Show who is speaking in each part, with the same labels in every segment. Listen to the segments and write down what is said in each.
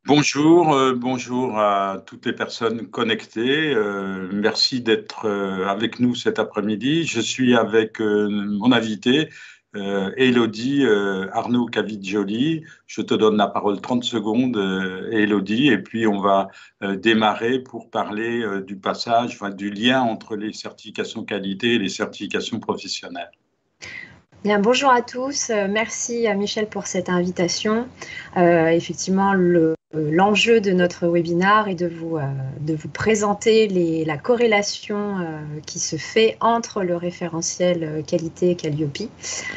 Speaker 1: Bonjour à toutes les personnes connectées. Merci d'être avec nous cet après-midi. Je suis avec mon invité, Élodie Arnaud Caviggioli. Je te donne la parole 30 secondes, Élodie, et puis on va démarrer pour parler du passage, enfin, du lien entre les certifications qualité et les certifications professionnelles.
Speaker 2: Bien, bonjour à tous. Merci à Michel pour cette invitation. Effectivement, l'enjeu de notre webinaire est de vous présenter la corrélation qui se fait entre le référentiel qualité Calliope,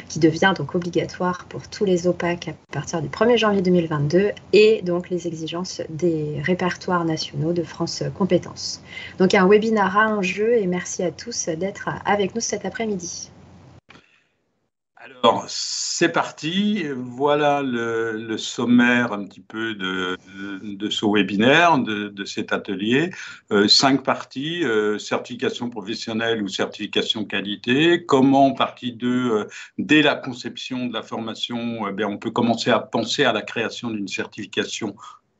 Speaker 2: qui devient donc obligatoire pour tous les OPAC à partir du 1er janvier 2022, et donc les exigences des répertoires nationaux de France Compétences. Donc un webinaire à enjeu, et merci à tous d'être avec nous cet après-midi.
Speaker 1: Alors, c'est parti. Voilà le sommaire un petit peu de ce webinaire, de cet atelier. 5 parties, certification professionnelle ou certification qualité. Comment, partie 2, dès la conception de la formation, on peut commencer à penser à la création d'une certification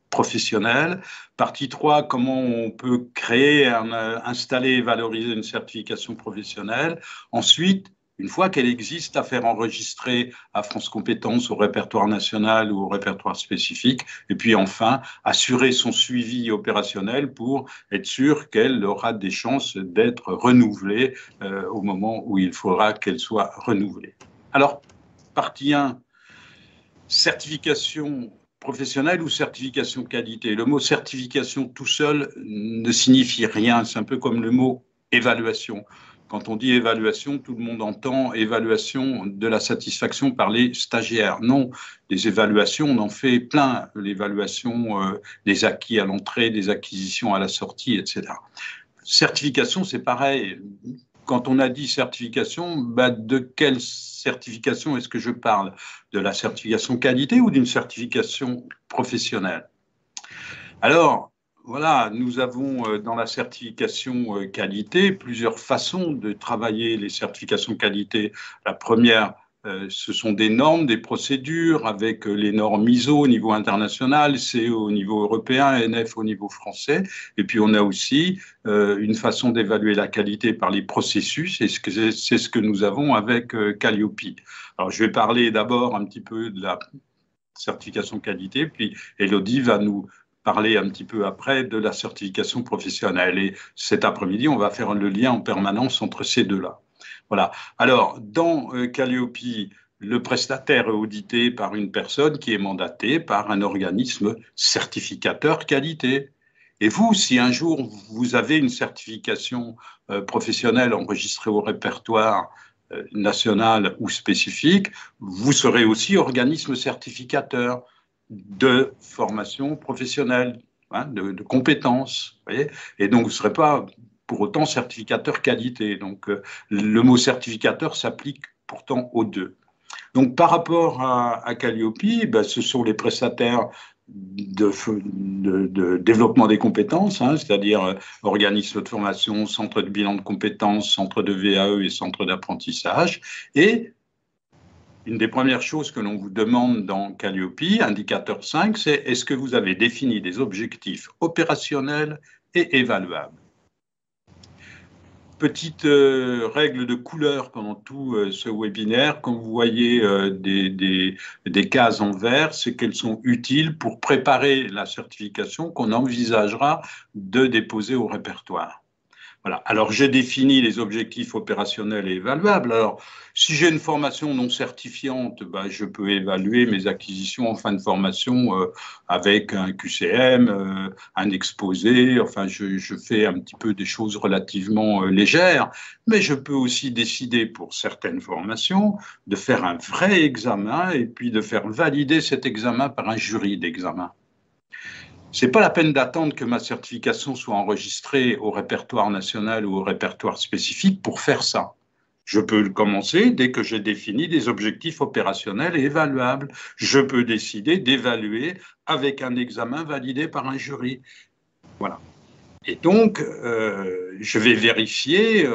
Speaker 1: professionnelle. Partie 3, comment on peut créer, installer et valoriser une certification professionnelle. Ensuite, une fois qu'elle existe, à faire enregistrer à France Compétences, au répertoire national ou au répertoire spécifique. Et puis enfin, assurer son suivi opérationnel pour être sûr qu'elle aura des chances d'être renouvelée au moment où il faudra qu'elle soit renouvelée. Alors, partie 1, certification professionnelle ou certification qualité. Le mot certification tout seul ne signifie rien. C'est un peu comme le mot évaluation. Quand on dit évaluation, tout le monde entend évaluation de la satisfaction par les stagiaires. Non, les évaluations, on en fait plein. L'évaluation des acquis à l'entrée, des acquisitions à la sortie, etc. Certification, c'est pareil. Quand on a dit certification, de quelle certification est-ce que je parle? De la certification qualité ou d'une certification professionnelle? Alors, voilà, nous avons dans la certification qualité plusieurs façons de travailler les certifications qualité. La première, ce sont des normes, des procédures avec les normes ISO au niveau international, CO au niveau européen, NF au niveau français. Et puis on a aussi une façon d'évaluer la qualité par les processus, et c'est ce que nous avons avec Calliope. Alors je vais parler d'abord un petit peu de la certification qualité, puis Élodie va nous parler un petit peu après de la certification professionnelle. Et cet après-midi, on va faire le lien en permanence entre ces deux-là. Voilà. Alors, dans Calliope, le prestataire est audité par une personne qui est mandatée par un organisme certificateur qualité. Et vous, si un jour vous avez une certification professionnelle enregistrée au répertoire national ou spécifique, vous serez aussi organisme certificateur de formation professionnelle, de compétences. Voyez, et donc, vous ne serez pas pour autant certificateur qualité. Donc, le mot certificateur s'applique pourtant aux deux. Donc, par rapport à Calliope, ce sont les prestataires de développement des compétences, c'est-à-dire organismes de formation, centre de bilan de compétences, centre de VAE et centre d'apprentissage. Et une des premières choses que l'on vous demande dans Calliope, indicateur 5, c'est est-ce que vous avez défini des objectifs opérationnels et évaluables? Petite règle de couleur pendant tout ce webinaire, quand vous voyez des cases en vert, c'est qu'elles sont utiles pour préparer la certification qu'on envisagera de déposer au répertoire. Voilà. Alors, j'ai défini les objectifs opérationnels et évaluables. Alors, si j'ai une formation non certifiante, je peux évaluer mes acquisitions en fin de formation avec un QCM, un exposé. Enfin, je fais un petit peu des choses relativement légères, mais je peux aussi décider pour certaines formations de faire un vrai examen et puis de faire valider cet examen par un jury d'examen. Ce n'est pas la peine d'attendre que ma certification soit enregistrée au répertoire national ou au répertoire spécifique pour faire ça. Je peux le commencer dès que j'ai défini des objectifs opérationnels et évaluables. Je peux décider d'évaluer avec un examen validé par un jury. Voilà. Et donc, je vais vérifier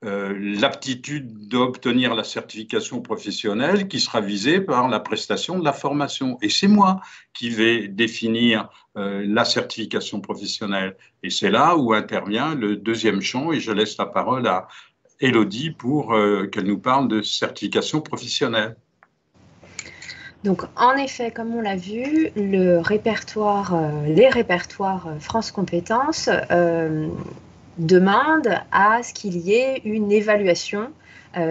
Speaker 1: l'aptitude d'obtenir la certification professionnelle qui sera visée par la prestation de la formation. Et c'est moi qui vais définir la certification professionnelle. Et c'est là où intervient le deuxième champ, et je laisse la parole à Élodie pour qu'elle nous parle de certification professionnelle.
Speaker 2: Donc, en effet, comme on l'a vu, les répertoires France Compétences demandent à ce qu'il y ait une évaluation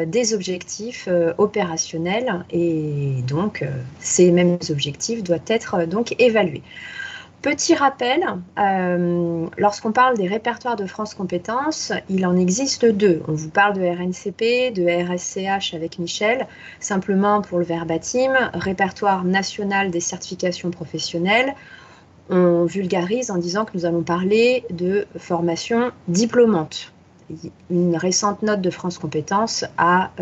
Speaker 2: des objectifs opérationnels, et donc ces mêmes objectifs doivent être donc évalués. Petit rappel, lorsqu'on parle des répertoires de France Compétences, il en existe deux. On vous parle de RNCP, de RSCH avec Michel, simplement pour le verbatim, répertoire national des certifications professionnelles. On vulgarise en disant que nous allons parler de formation diplômante. Une récente note de France Compétences a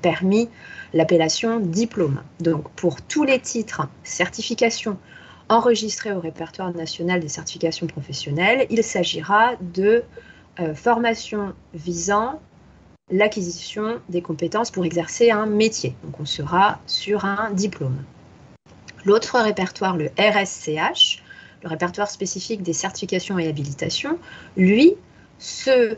Speaker 2: permis l'appellation diplôme. Donc pour tous les titres, certification, enregistré au répertoire national des certifications professionnelles, il s'agira de formation visant l'acquisition des compétences pour exercer un métier. Donc on sera sur un diplôme. L'autre répertoire, le RSCH, le répertoire spécifique des certifications et habilitations, lui se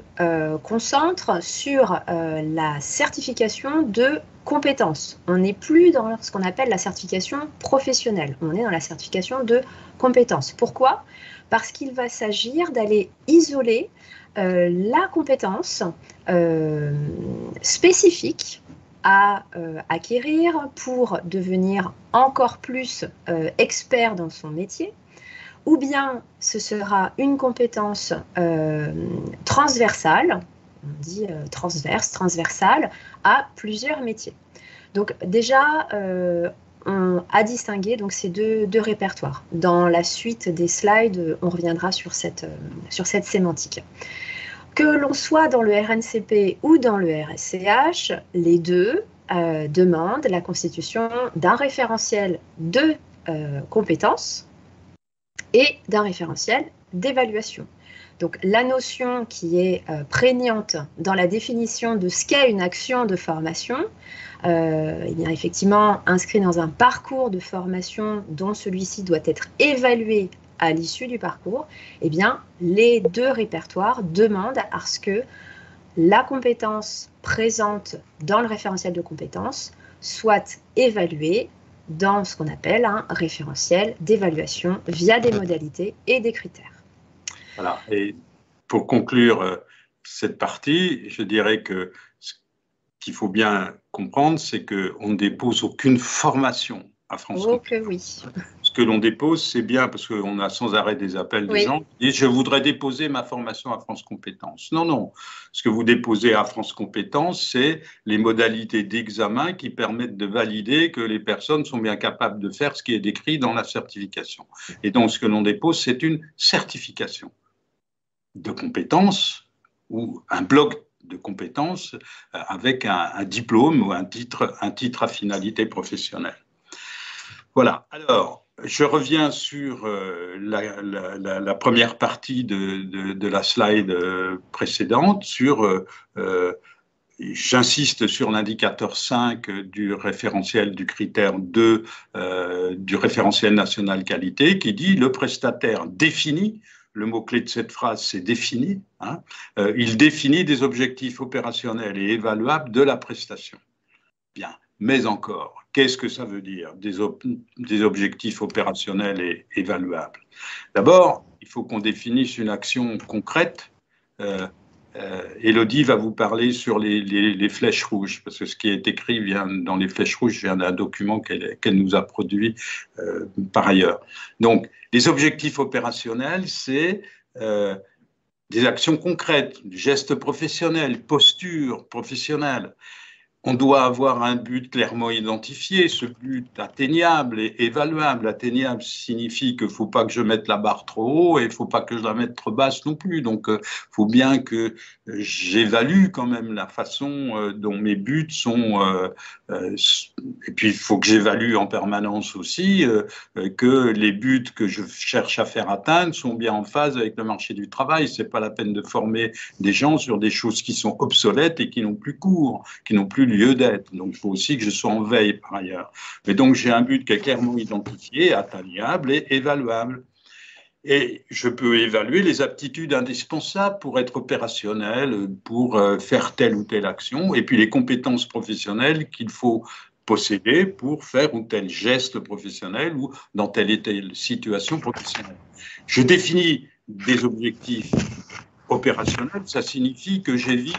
Speaker 2: concentre sur la certification de compétences. On n'est plus dans ce qu'on appelle la certification professionnelle, on est dans la certification de compétences. Pourquoi? Parce qu'il va s'agir d'aller isoler la compétence spécifique à acquérir pour devenir encore plus expert dans son métier, ou bien ce sera une compétence transversale, on dit transversale, à plusieurs métiers. Donc déjà, on a distingué donc, ces deux répertoires. Dans la suite des slides, on reviendra sur cette sémantique. Que l'on soit dans le RNCP ou dans le RSCH, les deux demandent la constitution d'un référentiel de compétences et d'un référentiel d'évaluation. Donc la notion qui est prégnante dans la définition de ce qu'est une action de formation, eh bien, effectivement inscrit dans un parcours de formation dont celui-ci doit être évalué à l'issue du parcours, eh bien, les deux répertoires demandent à ce que la compétence présente dans le référentiel de compétences soit évaluée dans ce qu'on appelle un référentiel d'évaluation via des modalités et des critères.
Speaker 1: Voilà. Et pour conclure cette partie, je dirais que ce qu'il faut bien comprendre, c'est qu'on ne dépose aucune formation à France Compétences.
Speaker 2: Oh que oui.
Speaker 1: Ce que l'on dépose, c'est bien, parce qu'on a sans arrêt des appels de gens qui disent « je voudrais déposer ma formation à France Compétences ». Non, non. Ce que vous déposez à France Compétences, c'est les modalités d'examen qui permettent de valider que les personnes sont bien capables de faire ce qui est décrit dans la certification. Et donc, ce que l'on dépose, c'est une certification de compétences ou un bloc de compétences avec un diplôme ou un titre à finalité professionnelle. Voilà. Alors, je reviens sur la première partie de la slide précédente, j'insiste sur l'indicateur 5 du référentiel du critère 2 du référentiel national qualité qui dit le prestataire définit. Le mot-clé de cette phrase, c'est défini. Hein, il définit des objectifs opérationnels et évaluables de la prestation. Bien, mais encore, qu'est-ce que ça veut dire, des objectifs opérationnels et évaluables? D'abord, il faut qu'on définisse une action concrète. Élodie va vous parler sur les flèches rouges, parce que ce qui est écrit dans les flèches rouges vient d'un document qu'elle nous a produit par ailleurs. Donc, les objectifs opérationnels, c'est des actions concrètes, gestes professionnels, postures professionnelles. On doit avoir un but clairement identifié, ce but atteignable et évaluable. Atteignable signifie qu'il ne faut pas que je mette la barre trop haut et il ne faut pas que je la mette trop basse non plus. Donc, il faut bien que j'évalue quand même la façon dont mes buts sont... et puis, il faut que j'évalue en permanence aussi que les buts que je cherche à faire atteindre sont bien en phase avec le marché du travail. Ce n'est pas la peine de former des gens sur des choses qui sont obsolètes et qui n'ont plus cours, qui n'ont plus lieu d'être. Donc, il faut aussi que je sois en veille par ailleurs. Mais donc, j'ai un but qui est clairement identifié, atteignable et évaluable. Et je peux évaluer les aptitudes indispensables pour être opérationnel, pour faire telle ou telle action, et puis les compétences professionnelles qu'il faut posséder pour faire ou tel geste professionnel ou dans telle et telle situation professionnelle. Je définis des objectifs opérationnels, ça signifie que j'évite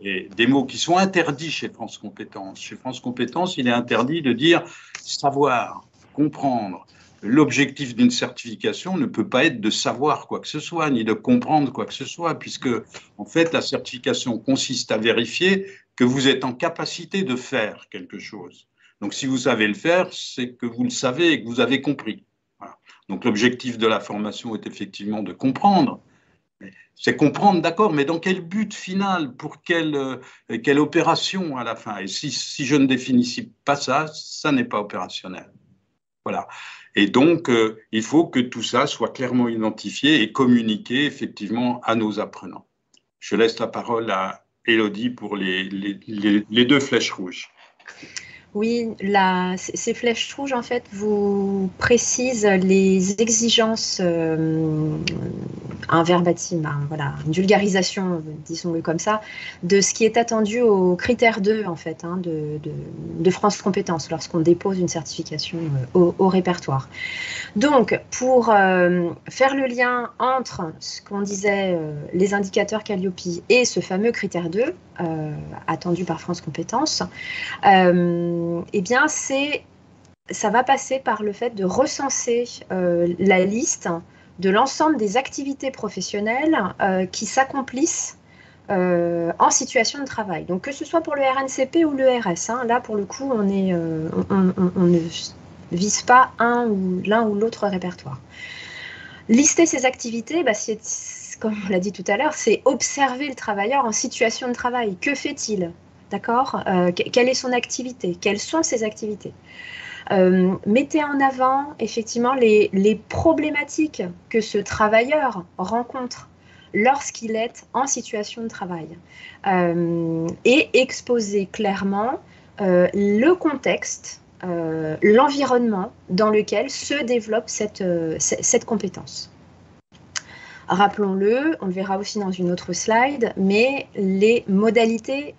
Speaker 1: des mots qui sont interdits chez France Compétences. Chez France Compétences, il est interdit de dire savoir, comprendre. L'objectif d'une certification ne peut pas être de savoir quoi que ce soit, ni de comprendre quoi que ce soit, puisque, en fait, la certification consiste à vérifier que vous êtes en capacité de faire quelque chose. Donc, si vous savez le faire, c'est que vous le savez et que vous avez compris. Voilà. Donc, l'objectif de la formation est effectivement de comprendre. C'est comprendre, d'accord, mais dans quel but final, pour quelle opération à la fin? Et si je ne définis pas ça, ça n'est pas opérationnel. Voilà. Et donc, il faut que tout ça soit clairement identifié et communiqué effectivement à nos apprenants. Je laisse la parole à Élodie pour les deux flèches rouges.
Speaker 2: Oui, ces flèches rouges, en fait, vous précisent les exigences, un verbatim, voilà, une vulgarisation, disons-le comme ça, de ce qui est attendu au critère 2, en fait, de France Compétences lorsqu'on dépose une certification au répertoire. Donc, pour faire le lien entre ce qu'on disait, les indicateurs Calliope et ce fameux critère 2, attendu par France Compétences, eh bien, ça va passer par le fait de recenser la liste de l'ensemble des activités professionnelles qui s'accomplissent en situation de travail. Donc, que ce soit pour le RNCP ou le RS, là, pour le coup, on ne vise pas l'un ou l'autre répertoire. Lister ces activités, comme on l'a dit tout à l'heure, c'est observer le travailleur en situation de travail. Que fait-il? D'accord? Quelle est son activité? Quelles sont ses activités? Mettez en avant effectivement les problématiques que ce travailleur rencontre lorsqu'il est en situation de travail et exposez clairement le contexte, l'environnement dans lequel se développe cette compétence. Rappelons-le, on le verra aussi dans une autre slide, mais les modalités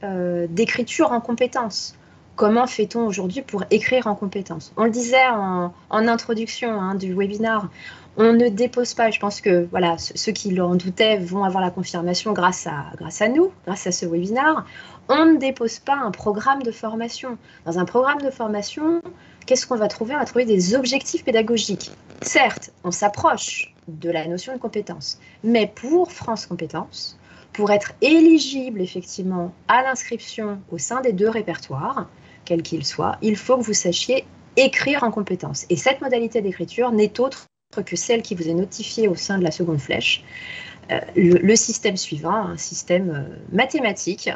Speaker 2: d'écriture en compétences. Comment fait-on aujourd'hui pour écrire en compétences? On le disait en introduction du webinaire, on ne dépose pas, je pense que voilà, ceux qui l'en doutaient vont avoir la confirmation grâce à nous, grâce à ce webinaire. On ne dépose pas un programme de formation. Dans un programme de formation, qu'est-ce qu'on va trouver? On va trouver des objectifs pédagogiques. Certes, on s'approche de la notion de compétence, mais pour France Compétences, pour être éligible effectivement à l'inscription au sein des deux répertoires, quels qu'ils soient, il faut que vous sachiez écrire en compétences. Et cette modalité d'écriture n'est autre que celle qui vous est notifiée au sein de la seconde flèche. Le système suivant, un système mathématique,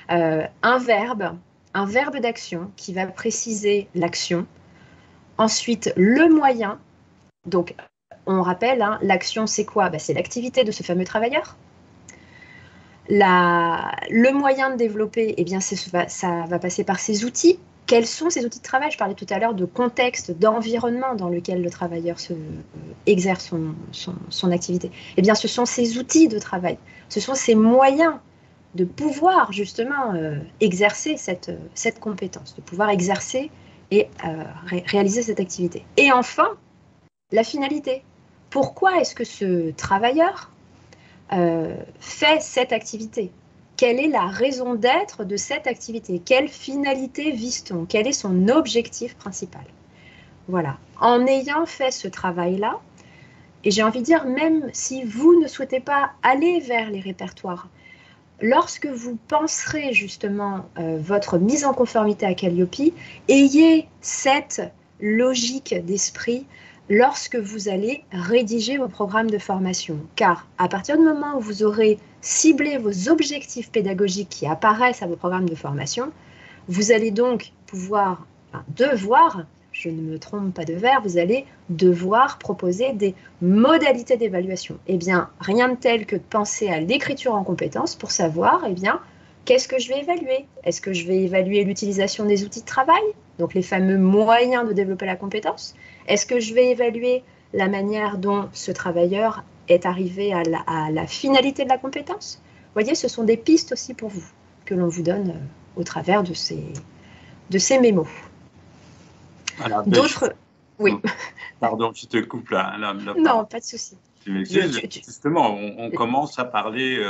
Speaker 2: un verbe d'action qui va préciser l'action. Ensuite, le moyen. Donc, on rappelle, l'action, c'est quoi? C'est l'activité de ce fameux travailleur. Le moyen de développer, eh bien, ça va passer par ses outils. Quels sont ces outils de travail? Je parlais tout à l'heure de contexte, d'environnement dans lequel le travailleur exerce son activité. Eh bien, ce sont ces outils de travail, ce sont ces moyens de pouvoir justement exercer cette compétence, de pouvoir exercer et réaliser cette activité. Et enfin, la finalité. Pourquoi est-ce que ce travailleur fait cette activité? Quelle est la raison d'être de cette activité? Quelle finalité vise-t-on? Quel est son objectif principal? Voilà. En ayant fait ce travail-là, et j'ai envie de dire, même si vous ne souhaitez pas aller vers les répertoires, lorsque vous penserez justement votre mise en conformité à Calliope, ayez cette logique d'esprit lorsque vous allez rédiger vos programmes de formation. Car à partir du moment où vous aurez ciblé vos objectifs pédagogiques qui apparaissent à vos programmes de formation, vous allez donc devoir, je ne me trompe pas de verbe, vous allez devoir proposer des modalités d'évaluation. Eh bien, rien de tel que de penser à l'écriture en compétences pour savoir, eh bien, qu'est-ce que je vais évaluer? Est-ce que je vais évaluer l'utilisation des outils de travail, donc les fameux moyens de développer la compétence? Est-ce que je vais évaluer la manière dont ce travailleur est arrivé à la finalité de la compétence. Vous voyez, ce sont des pistes aussi pour vous que l'on vous donne au travers de ces mémos. D'autres... Oui.
Speaker 1: Pardon, je te coupe là.
Speaker 2: Non, pas de souci.
Speaker 1: Justement, on commence à parler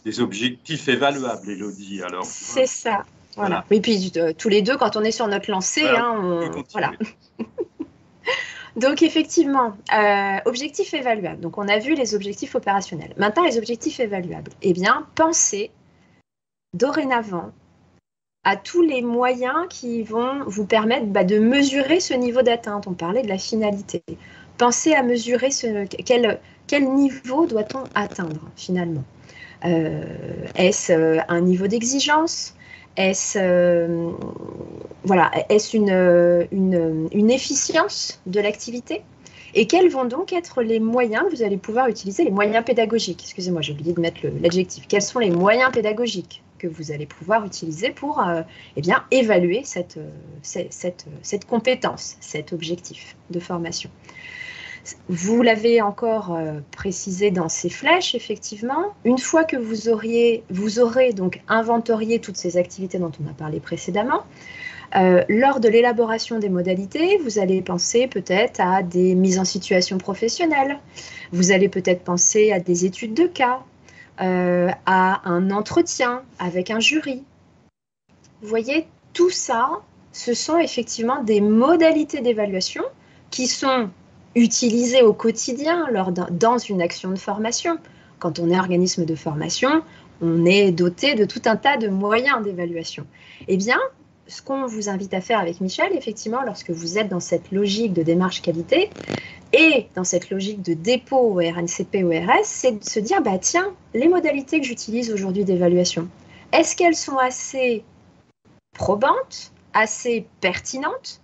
Speaker 1: des objectifs évaluables, Élodie.
Speaker 2: C'est ça. Voilà. Et puis, tous les deux, quand on est sur notre lancée, voilà. Donc, effectivement, objectifs évaluables. Donc, on a vu les objectifs opérationnels. Maintenant, les objectifs évaluables. Eh bien, pensez dorénavant à tous les moyens qui vont vous permettre de mesurer ce niveau d'atteinte. On parlait de la finalité. Pensez à mesurer quel niveau doit-on atteindre, finalement. Est-ce un niveau d'exigence ? Est-ce une efficience de l'activité? Et quels vont donc être les moyens que vous allez pouvoir utiliser, les moyens pédagogiques? Excusez-moi, j'ai oublié de mettre l'adjectif. Quels sont les moyens pédagogiques que vous allez pouvoir utiliser pour évaluer cette compétence, cet objectif de formation? Vous l'avez encore précisé dans ces flèches, effectivement. Une fois que vous aurez donc inventorié toutes ces activités dont on a parlé précédemment, lors de l'élaboration des modalités, vous allez penser peut-être à des mises en situation professionnelle. Vous allez peut-être penser à des études de cas, à un entretien avec un jury. Vous voyez, tout ça, ce sont effectivement des modalités d'évaluation qui sont utilisées au quotidien dans une action de formation. Quand on est organisme de formation, on est doté de tout un tas de moyens d'évaluation. Eh bien, ce qu'on vous invite à faire avec Michel, effectivement, lorsque vous êtes dans cette logique de démarche qualité et dans cette logique de dépôt au RNCP ou RS, c'est de se dire, tiens, les modalités que j'utilise aujourd'hui d'évaluation, est-ce qu'elles sont assez probantes, assez pertinentes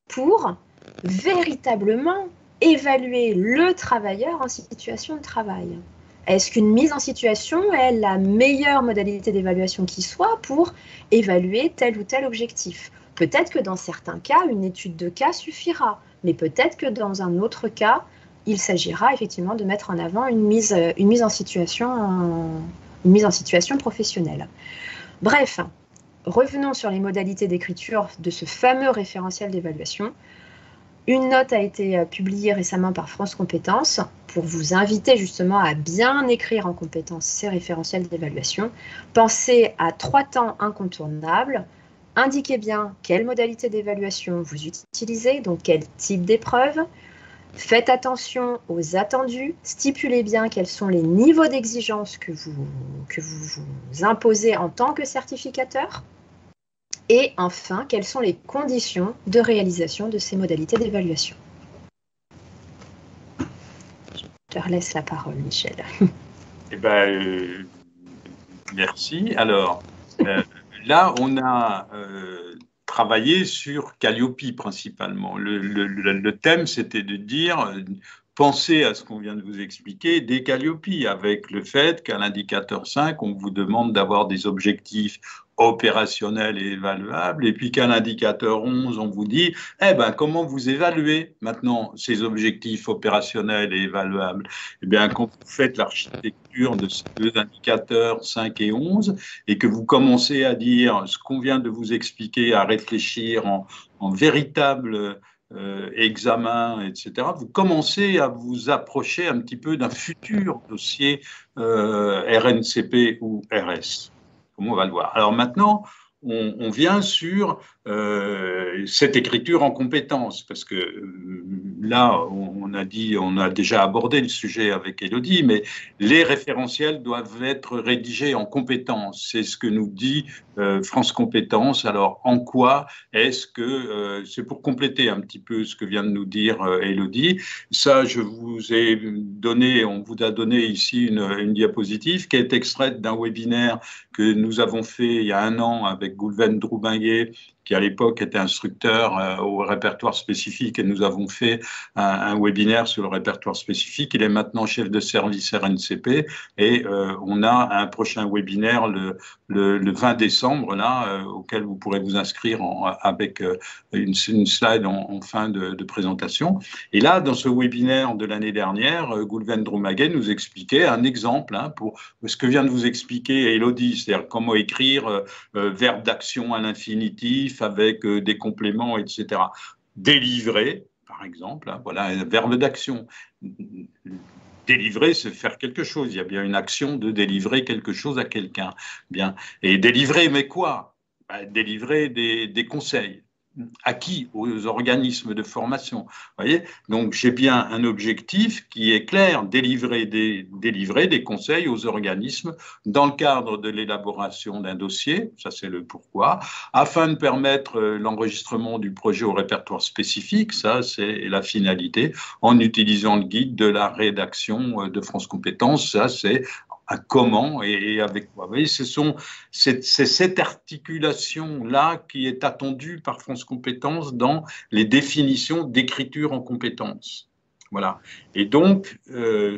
Speaker 2: pour véritablement évaluer le travailleur en situation de travail? Est-ce qu'une mise en situation est la meilleure modalité d'évaluation qui soit pour évaluer tel ou tel objectif? Peut-être que dans certains cas, une étude de cas suffira, mais peut-être que dans un autre cas, il s'agira effectivement de mettre en avant une mise en situation professionnelle. Bref, revenons sur les modalités d'écriture de ce fameux référentiel d'évaluation. Une note a été publiée récemment par France Compétences pour vous inviter justement à bien écrire en compétences ces référentiels d'évaluation. Pensez à 3 temps incontournables. Indiquez bien quelle modalité d'évaluation vous utilisez, donc quel type d'épreuve. Faites attention aux attendus. Stipulez bien quels sont les niveaux d'exigence que vous imposez en tant que certificateur. Et enfin, quelles sont les conditions de réalisation de ces modalités d'évaluation? Je te relaisse la parole, Michel.
Speaker 1: Eh bien, merci. Alors, là, on a travaillé sur Calliope principalement. Le thème, c'était de dire, pensez à ce qu'on vient de vous expliquer dès Calliope, avec le fait qu'à l'indicateur 5, on vous demande d'avoir des objectifs opérationnel et évaluable, et puis qu'à l'indicateur 11, on vous dit, comment vous évaluez maintenant ces objectifs opérationnels et évaluables? Eh bien, quand vous faites l'architecture de ces 2 indicateurs, 5 et 11, et que vous commencez à dire ce qu'on vient de vous expliquer, à réfléchir en véritable examen, etc., vous commencez à vous approcher un petit peu d'un futur dossier RNCP ou RS. On va le voir. Alors maintenant, on vient sur cette écriture en compétences, parce que là, on a déjà abordé le sujet avec Élodie, mais les référentiels doivent être rédigés en compétences. C'est ce que nous dit France Compétences. Alors, en quoi est-ce que, c'est pour compléter un petit peu ce que vient de nous dire Élodie, ça, on vous a donné ici une diapositive qui est extraite d'un webinaire que nous avons fait il y a 1 an avec Goulven Droubinguet, qui à l'époque était instructeur au répertoire spécifique, et nous avons fait un webinaire sur le répertoire spécifique. Il est maintenant chef de service RNCP, et on a un prochain webinaire le 20 décembre, là, auquel vous pourrez vous inscrire avec une slide en fin de présentation. Et là, dans ce webinaire de l'année dernière, Goulven Droumaguet nous expliquait un exemple pour ce que vient de vous expliquer Élodie, c'est-à-dire comment écrire verbe d'action à l'infinitif avec des compléments, etc. Délivrer, par exemple, voilà un verbe d'action. Délivrer, c'est faire quelque chose. Il y a bien une action de délivrer quelque chose à quelqu'un. Bien. Et délivrer, mais quoi? Délivrer des conseils. À qui? Aux organismes de formation. Voyez, donc j'ai bien un objectif qui est clair, délivrer des conseils aux organismes dans le cadre de l'élaboration d'un dossier, ça c'est le pourquoi, afin de permettre l'enregistrement du projet au répertoire spécifique, ça c'est la finalité, en utilisant le guide de la rédaction de France Compétences, ça c'est à comment et avec quoi. Vous voyez, c'est cette articulation-là qui est attendue par France Compétences dans les définitions d'écriture en compétences. Voilà. Et donc,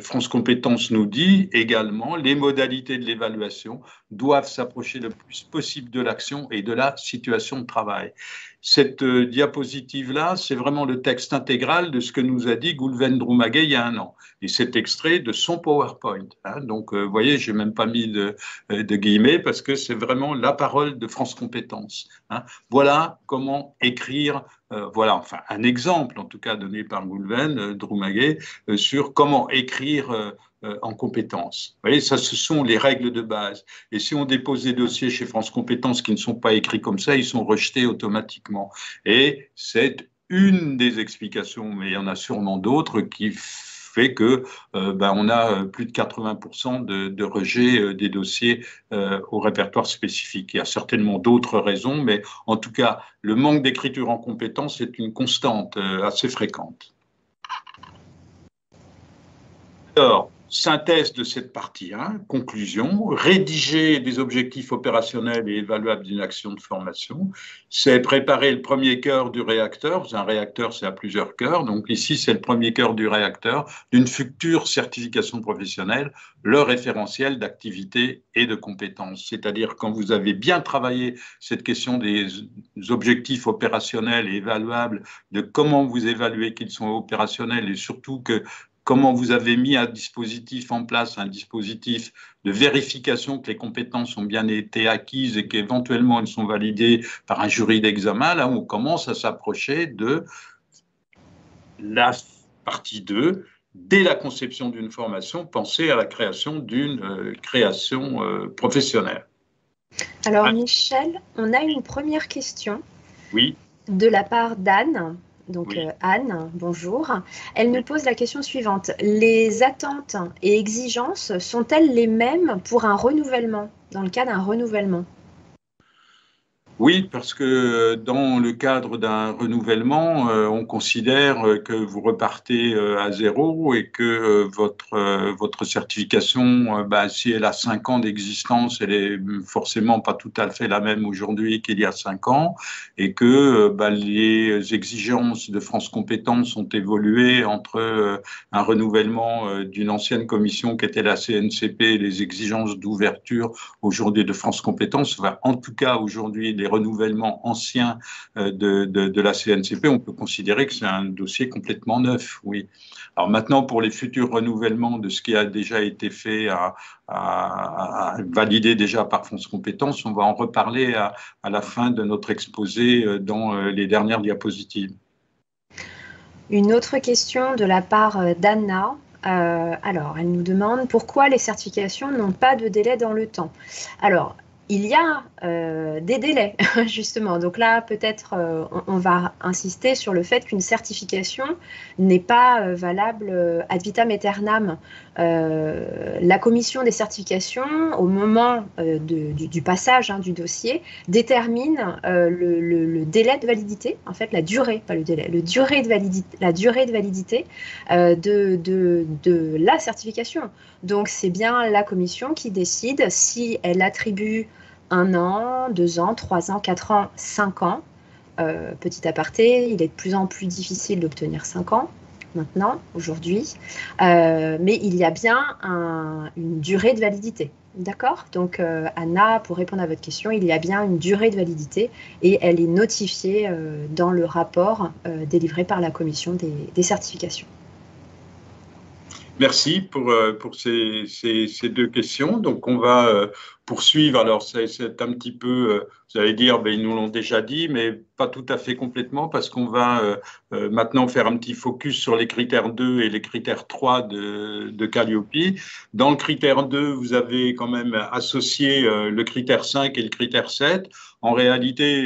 Speaker 1: France Compétences nous dit également les modalités de l'évaluation doivent s'approcher le plus possible de l'action et de la situation de travail. Cette diapositive-là, c'est vraiment le texte intégral de ce que nous a dit Goulven Droumaguet il y a un an. Et c'est extrait de son PowerPoint. Donc, vous voyez, je n'ai même pas mis de guillemets parce que c'est vraiment la parole de France Compétences. Voilà comment écrire, voilà, enfin, un exemple, en tout cas, donné par Goulven Droumaguet sur comment écrire en compétences. Vous voyez, ça, ce sont les règles de base. Et si on dépose des dossiers chez France Compétences qui ne sont pas écrits comme ça, ils sont rejetés automatiquement. Et c'est une des explications, mais il y en a sûrement d'autres qui fait que on a plus de 80% de rejet des dossiers au répertoire spécifique. Il y a certainement d'autres raisons, mais en tout cas, le manque d'écriture en compétences est une constante assez fréquente. Alors, synthèse de cette partie 1, conclusion, rédiger des objectifs opérationnels et évaluables d'une action de formation, c'est préparer le premier cœur du réacteur. Un réacteur, c'est à plusieurs cœurs, donc ici, c'est le premier cœur du réacteur d'une future certification professionnelle, le référentiel d'activité et de compétences. C'est-à-dire, quand vous avez bien travaillé cette question des objectifs opérationnels et évaluables, de comment vous évaluez qu'ils sont opérationnels et surtout que comment vous avez mis en place un dispositif de vérification que les compétences ont bien été acquises et qu'éventuellement elles sont validées par un jury d'examen, là on commence à s'approcher de la partie 2, dès la conception d'une formation, penser à la création d'une création professionnelle.
Speaker 2: Alors Michel, on a une première question.
Speaker 1: Oui.
Speaker 2: De la part d'Anne. Donc oui. Anne, bonjour. Elle nous pose la question suivante. Les attentes et exigences sont-elles les mêmes pour un renouvellement, dans le cas d'un renouvellement?
Speaker 1: Oui, parce que dans le cadre d'un renouvellement, on considère que vous repartez à zéro et que votre certification, si elle a 5 ans d'existence, elle est forcément pas tout à fait la même aujourd'hui qu'il y a 5 ans et que les exigences de France Compétences ont évolué entre un renouvellement d'une ancienne commission qui était la CNCP et les exigences d'ouverture aujourd'hui de France Compétences. En tout cas, aujourd'hui, les renouvellements anciens de la CNCP, on peut considérer que c'est un dossier complètement neuf, oui. Alors maintenant, pour les futurs renouvellements de ce qui a déjà été fait, validé déjà par France Compétences, on va en reparler à la fin de notre exposé dans les dernières diapositives.
Speaker 2: Une autre question de la part d'Anna. Alors, elle nous demande pourquoi les certifications n'ont pas de délai dans le temps. Alors, il y a des délais, justement. Donc là, peut-être, on va insister sur le fait qu'une certification n'est pas valable ad vitam aeternam. La commission des certifications, au moment du passage du dossier, détermine le délai de validité, en fait, la durée, pas le délai, la durée de validité de la certification. Donc, c'est bien la commission qui décide si elle attribue 1 an, 2 ans, 3 ans, 4 ans, 5 ans Petit aparté, il est de plus en plus difficile d'obtenir 5 ans maintenant, aujourd'hui, mais il y a bien une durée de validité. D'accord? Donc, Anna, pour répondre à votre question, il y a bien une durée de validité et elle est notifiée dans le rapport délivré par la commission des certifications.
Speaker 1: Merci pour ces deux questions. Donc, on va poursuivre. Alors, c'est un petit peu, vous allez dire, ben, ils nous l'ont déjà dit, mais pas tout à fait complètement, parce qu'on va maintenant faire un petit focus sur les critères 2 et les critères 3 de Calliope. Dans le critère 2, vous avez quand même associé le critère 5 et le critère 7. En réalité,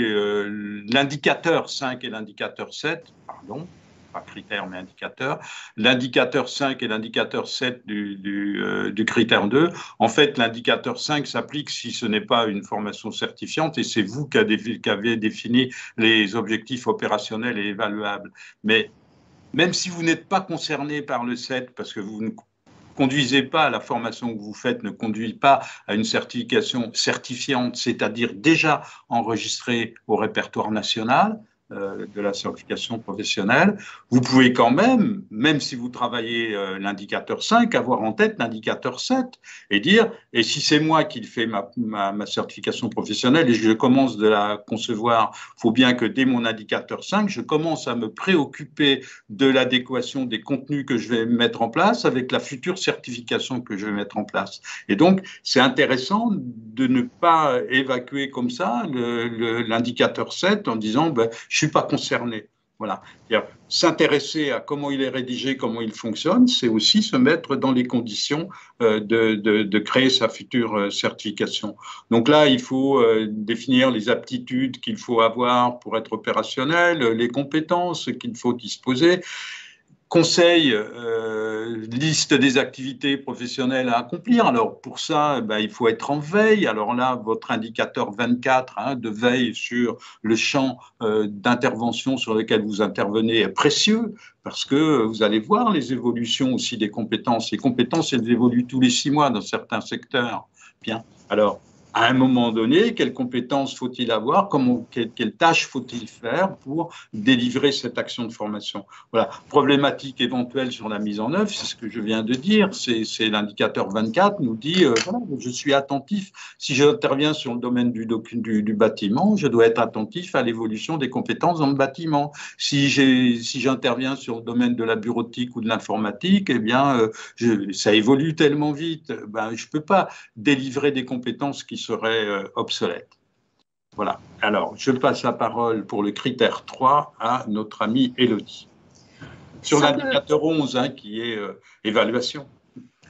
Speaker 1: l'indicateur 5 et l'indicateur 7, pardon, pas critère mais indicateur, l'indicateur 5 et l'indicateur 7 du critère 2. En fait, l'indicateur 5 s'applique si ce n'est pas une formation certifiante et c'est vous qui avez défini les objectifs opérationnels et évaluables. Mais même si vous n'êtes pas concerné par le 7 parce que vous ne conduisez pas, la formation que vous faites ne conduit pas à une certification certifiante, c'est-à-dire déjà enregistrée au répertoire national, de la certification professionnelle, vous pouvez quand même si vous travaillez l'indicateur 5, avoir en tête l'indicateur 7 et dire, et si c'est moi qui fais ma certification professionnelle et je commence de la concevoir, il faut bien que dès mon indicateur 5, je commence à me préoccuper de l'adéquation des contenus que je vais mettre en place avec la future certification que je vais mettre en place. Et donc, c'est intéressant de ne pas évacuer comme ça l'indicateur 7 en disant, ben, je ne suis pas concerné. Voilà. S'intéresser à comment il est rédigé, comment il fonctionne, c'est aussi se mettre dans les conditions de créer sa future certification. Donc là, il faut définir les aptitudes qu'il faut avoir pour être opérationnel, les compétences qu'il faut disposer. Conseil, liste des activités professionnelles à accomplir. Alors pour ça, ben, il faut être en veille. Alors là, votre indicateur 24 de veille sur le champ d'intervention sur lequel vous intervenez est précieux parce que vous allez voir les évolutions aussi des compétences. Les compétences, elles évoluent tous les 6 mois dans certains secteurs. Bien. Alors, à un moment donné, quelles compétences faut-il avoir, quelles tâches faut-il faire pour délivrer cette action de formation. Voilà. Problématique éventuelle sur la mise en œuvre, c'est ce que je viens de dire, c'est l'indicateur 24 nous dit, voilà, je suis attentif, si j'interviens sur le domaine du bâtiment, je dois être attentif à l'évolution des compétences dans le bâtiment. Si j'interviens sur le domaine de la bureautique ou de l'informatique, eh bien, ça évolue tellement vite, ben, je ne peux pas délivrer des compétences qui seraient obsolètes. Voilà. Alors, je passe la parole pour le critère 3 à notre amie Élodie. Sur l'indicateur 11, qui est évaluation.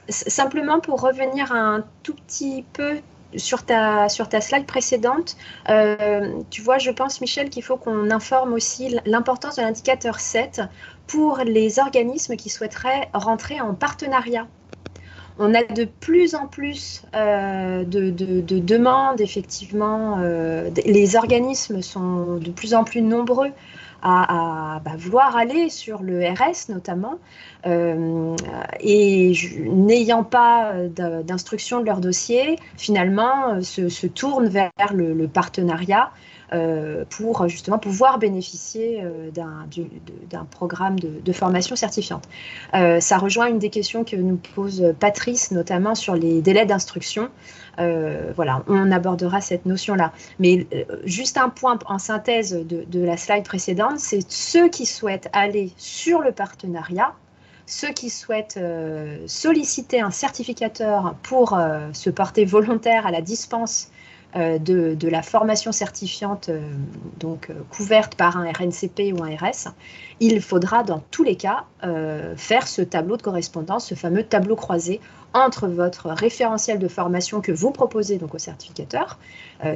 Speaker 2: Simplement pour revenir un tout petit peu sur ta slide précédente, tu vois, je pense, Michel, qu'il faut qu'on informe aussi l'importance de l'indicateur 7 pour les organismes qui souhaiteraient rentrer en partenariat. On a de plus en plus de demandes, effectivement. Les organismes sont de plus en plus nombreux à vouloir aller sur le RS notamment, et n'ayant pas d'instruction de leur dossier, finalement se tournent vers le partenariat pour justement pouvoir bénéficier d'un programme de formation certifiante. Ça rejoint une des questions que nous pose Patrice, notamment sur les délais d'instruction. Voilà, on abordera cette notion-là. Mais juste un point en synthèse de la slide précédente, c'est ceux qui souhaitent aller sur le partenariat, ceux qui souhaitent solliciter un certificateur pour se porter volontaire à la dispense de la formation certifiante couverte par un RNCP ou un RS, il faudra dans tous les cas faire ce tableau de correspondance, ce fameux tableau croisé entre votre référentiel de formation que vous proposez donc au certificateur,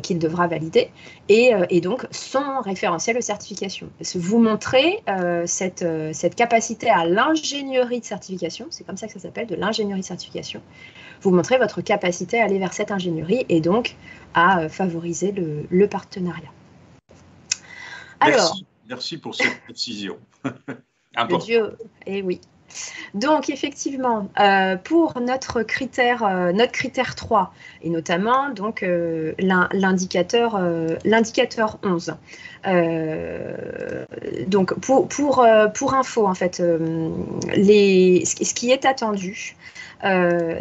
Speaker 2: qu'il devra valider, et donc son référentiel de certification. Vous montrez cette capacité à l'ingénierie de certification, c'est comme ça que ça s'appelle, de l'ingénierie de certification. Vous montrez votre capacité à aller vers cette ingénierie et donc à favoriser le partenariat.
Speaker 1: Alors, merci pour cette précision.
Speaker 2: Dieu, et oui. Donc, effectivement, pour notre critère 3, et notamment donc, l'indicateur 11. Donc, pour info, en fait, ce qui est attendu,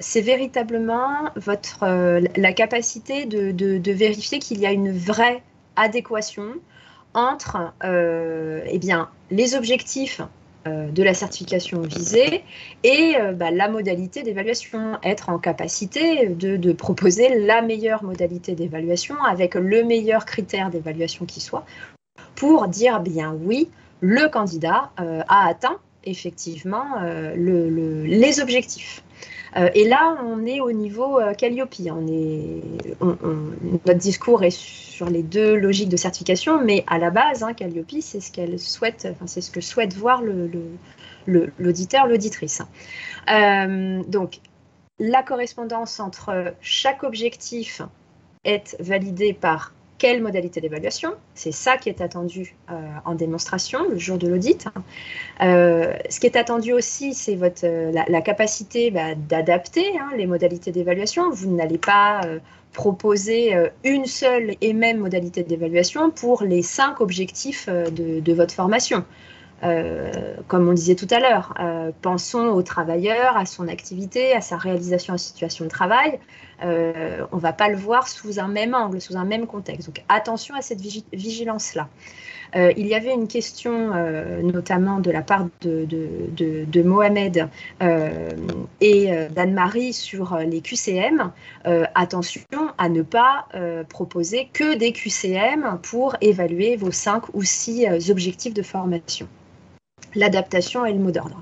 Speaker 2: c'est véritablement la capacité de vérifier qu'il y a une vraie adéquation entre eh bien, les objectifs de la certification visée et la modalité d'évaluation, être en capacité de proposer la meilleure modalité d'évaluation avec le meilleur critère d'évaluation qui soit pour dire bien oui, le candidat a atteint effectivement les objectifs. Et là, on est au niveau Calliope. Notre discours est sur les deux logiques de certification, mais à la base, Calliope, c'est ce qu'elle souhaite, c'est ce que souhaite voir l'auditeur, l'auditrice. Donc, la correspondance entre chaque objectif est validée par quelle modalité d'évaluation? C'est ça qui est attendu en démonstration le jour de l'audit. Ce qui est attendu aussi, c'est la capacité d'adapter les modalités d'évaluation. Vous n'allez pas proposer une seule et même modalité d'évaluation pour les 5 objectifs de votre formation. Comme on disait tout à l'heure, pensons au travailleur, à son activité, à sa réalisation en situation de travail. On ne va pas le voir sous un même angle, sous un même contexte. Donc attention à cette vigilance-là. Il y avait une question notamment de la part de Mohamed et d'Anne-Marie sur les QCM. Attention à ne pas proposer que des QCM pour évaluer vos 5 ou 6 objectifs de formation. L'adaptation est le mot d'ordre.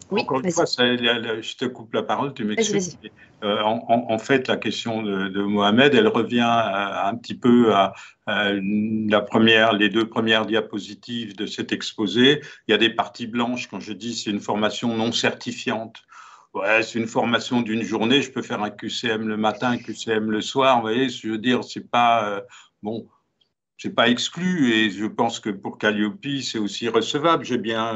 Speaker 2: Oui,
Speaker 1: encore une fois, je te coupe la parole, tu m'excuses. En fait, la question de Mohamed, elle revient un petit peu à les 2 premières diapositives de cet exposé. Il y a des parties blanches quand je dis c'est une formation non certifiante. Ouais, c'est une formation d'une journée. Je peux faire un QCM le matin, un QCM le soir. Vous voyez, je veux dire, c'est pas bon. C'est pas exclu et je pense que pour Calliope, c'est aussi recevable. J'ai bien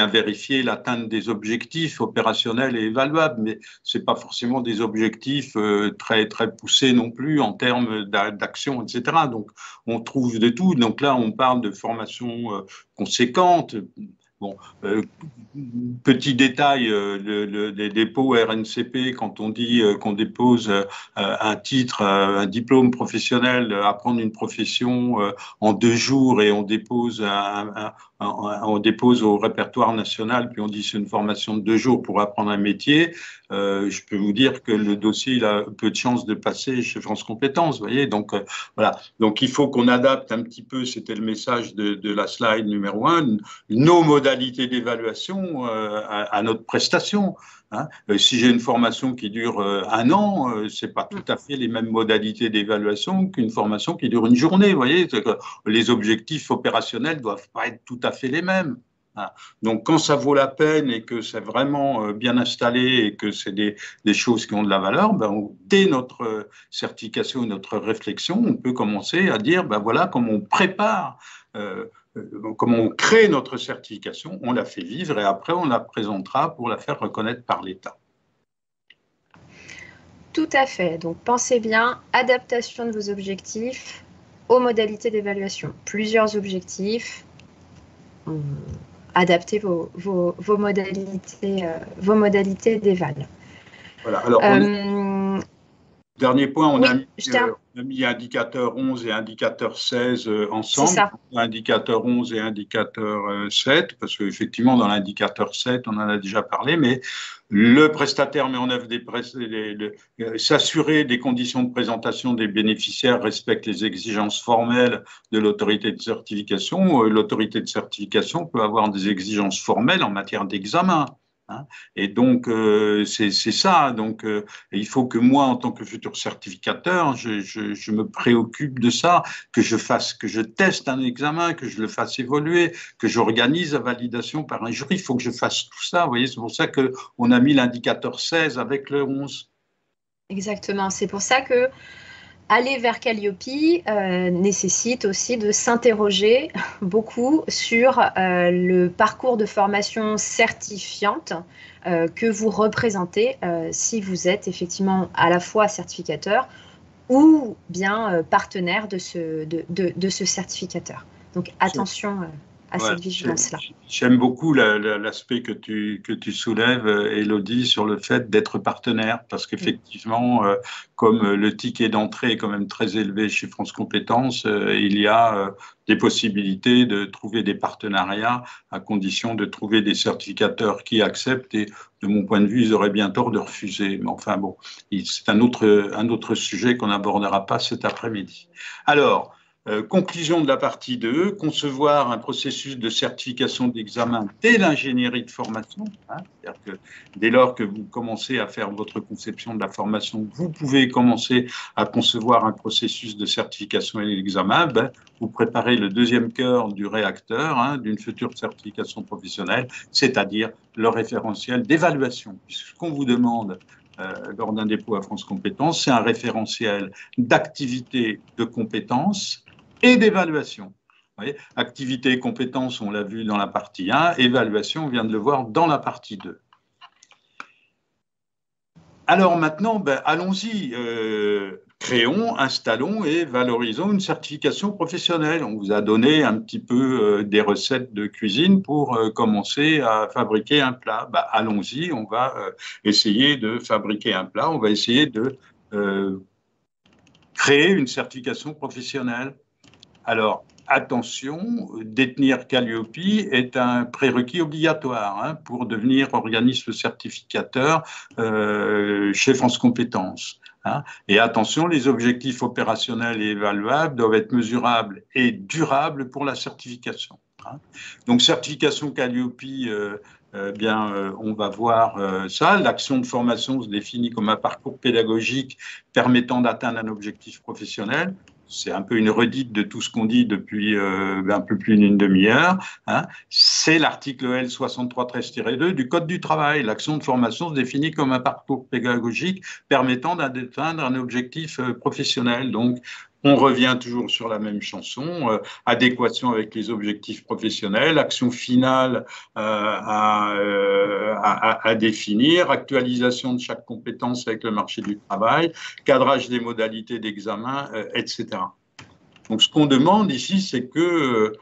Speaker 1: vérifié l'atteinte des objectifs opérationnels et évaluables, mais c'est pas forcément des objectifs très très poussés non plus en termes d'action, etc. Donc on trouve de tout. Donc là, on parle de formation conséquente. Bon, petit détail, les dépôts RNCP, quand on dit qu'on dépose un titre, un diplôme professionnel, apprendre une profession en 2 jours et on dépose au répertoire national, puis on dit c'est une formation de 2 jours pour apprendre un métier, je peux vous dire que le dossier il a peu de chances de passer chez France Compétences, vous voyez. Donc voilà. Donc il faut qu'on adapte un petit peu, c'était le message de la slide numéro 1, nos modalités d'évaluation à notre prestation. Si j'ai une formation qui dure 1 an, c'est pas tout à fait les mêmes modalités d'évaluation qu'une formation qui dure une journée. Vous voyez, les objectifs opérationnels doivent pas être tout à fait les mêmes. Donc, quand ça vaut la peine et que c'est vraiment bien installé et que c'est des choses qui ont de la valeur, dès notre certification, notre réflexion, on peut commencer à dire, voilà comment on prépare, comment on crée notre certification, on la fait vivre et après on la présentera pour la faire reconnaître par l'État.
Speaker 2: Tout à fait. Donc, pensez bien, adaptation de vos objectifs aux modalités d'évaluation. Plusieurs objectifs. Adaptez vos modalités d'éval.
Speaker 1: Voilà. Alors, dernier point, on a mis indicateur 11 et indicateur 16 ensemble. Indicateur 11 et indicateur 7, parce qu'effectivement, dans l'indicateur 7, on en a déjà parlé, mais le prestataire met en œuvre s'assurer des conditions de présentation des bénéficiaires respecte les exigences formelles de l'autorité de certification. L'autorité de certification peut avoir des exigences formelles en matière d'examen. Et donc, c'est ça. Donc, il faut que moi, en tant que futur certificateur, je me préoccupe de ça, que je teste un examen, que je le fasse évoluer, que j'organise la validation par un jury. Il faut que je fasse tout ça. Vous voyez, c'est pour ça qu'on a mis l'indicateur 16 avec le 11.
Speaker 2: Exactement. C'est pour ça que aller vers Calliope nécessite aussi de s'interroger beaucoup sur le parcours de formation certifiante que vous représentez si vous êtes effectivement à la fois certificateur ou bien partenaire de ce certificateur. Donc attention à cette vigilance-là.
Speaker 1: J'aime beaucoup l'aspect que tu soulèves, Élodie, sur le fait d'être partenaire, parce qu'effectivement, comme le ticket d'entrée est quand même très élevé chez France Compétences, il y a des possibilités de trouver des partenariats à condition de trouver des certificateurs qui acceptent, et de mon point de vue, ils auraient bien tort de refuser. Mais enfin bon, c'est un autre sujet qu'on n'abordera pas cet après-midi. Alors, conclusion de la partie 2, concevoir un processus de certification d'examen dès l'ingénierie de formation. C'est-à-dire que dès lors que vous commencez à faire votre conception de la formation, vous pouvez commencer à concevoir un processus de certification et d'examen. Vous préparez le deuxième cœur du réacteur d'une future certification professionnelle, c'est-à-dire le référentiel d'évaluation. Ce qu'on vous demande lors d'un dépôt à France Compétences, c'est un référentiel d'activité de compétences et d'évaluation. Activité et compétences, on l'a vu dans la partie 1, évaluation, on vient de le voir dans la partie 2. Alors maintenant, allons-y, créons, installons et valorisons une certification professionnelle. On vous a donné un petit peu des recettes de cuisine pour commencer à fabriquer un plat. Allons-y, on va essayer de fabriquer un plat, on va essayer de créer une certification professionnelle. Alors, attention, détenir Calliope est un prérequis obligatoire pour devenir organisme certificateur chez France Compétences. Et attention, les objectifs opérationnels et évaluables doivent être mesurables et durables pour la certification. Donc, certification Calliope, on va voir ça. L'action de formation se définit comme un parcours pédagogique permettant d'atteindre un objectif professionnel. C'est un peu une redite de tout ce qu'on dit depuis un peu plus d'une demi-heure. C'est l'article L 6313-2 du Code du travail. L'action de formation se définit comme un parcours pédagogique permettant d'atteindre un objectif professionnel. Donc, on revient toujours sur la même chanson, adéquation avec les objectifs professionnels, action finale à définir, actualisation de chaque compétence avec le marché du travail, cadrage des modalités d'examen, etc. Donc, ce qu'on demande ici, c'est que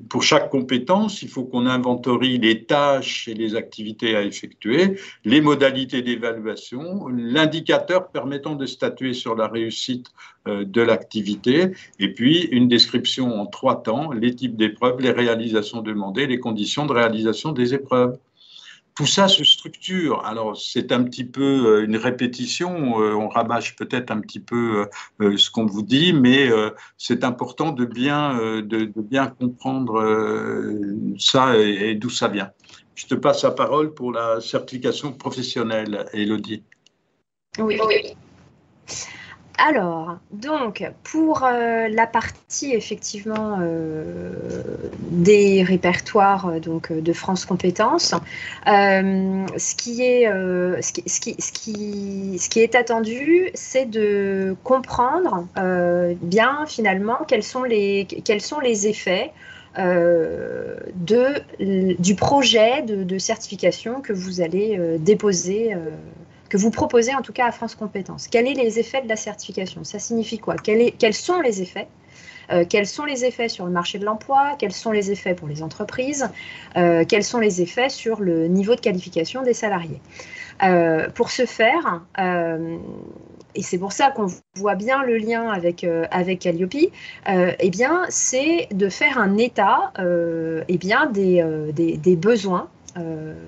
Speaker 1: pour chaque compétence, il faut qu'on inventorie les tâches et les activités à effectuer, les modalités d'évaluation, l'indicateur permettant de statuer sur la réussite de l'activité, et puis une description en 3 temps, les types d'épreuves, les réalisations demandées, les conditions de réalisation des épreuves. Tout ça se structure. Alors, c'est un petit peu une répétition, on rabâche peut-être un petit peu ce qu'on vous dit, mais c'est important de bien comprendre ça et d'où ça vient. Je te passe la parole pour la certification professionnelle, Élodie.
Speaker 2: Oui. Alors, donc, pour la partie effectivement des répertoires de France Compétences, ce qui est attendu, c'est de comprendre bien finalement quels sont les effets du projet de certification que vous allez déposer que vous proposez en tout cas à France Compétences. Quels sont les effets de la certification? Ça signifie quoi? Quels sont les effets? Quels sont les effets sur le marché de l'emploi? Quels sont les effets pour les entreprises? Quels sont les effets sur le niveau de qualification des salariés? Pour ce faire, et c'est pour ça qu'on voit bien le lien avec Calliope, eh bien, c'est de faire un état des besoins,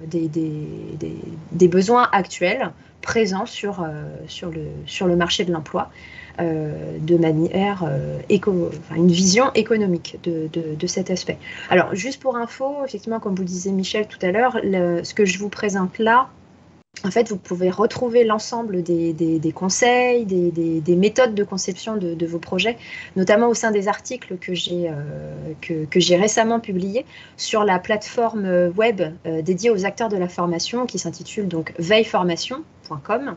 Speaker 2: des besoins actuels présents sur le marché de l'emploi de manière une vision économique de cet aspect. Alors, juste pour info, effectivement, comme vous le disiez Michel tout à l'heure, ce que je vous présente là, En fait, vous pouvez retrouver l'ensemble des conseils, des méthodes de conception de vos projets, notamment au sein des articles que j'ai récemment publiés sur la plateforme web dédiée aux acteurs de la formation qui s'intitule donc veilleformation.com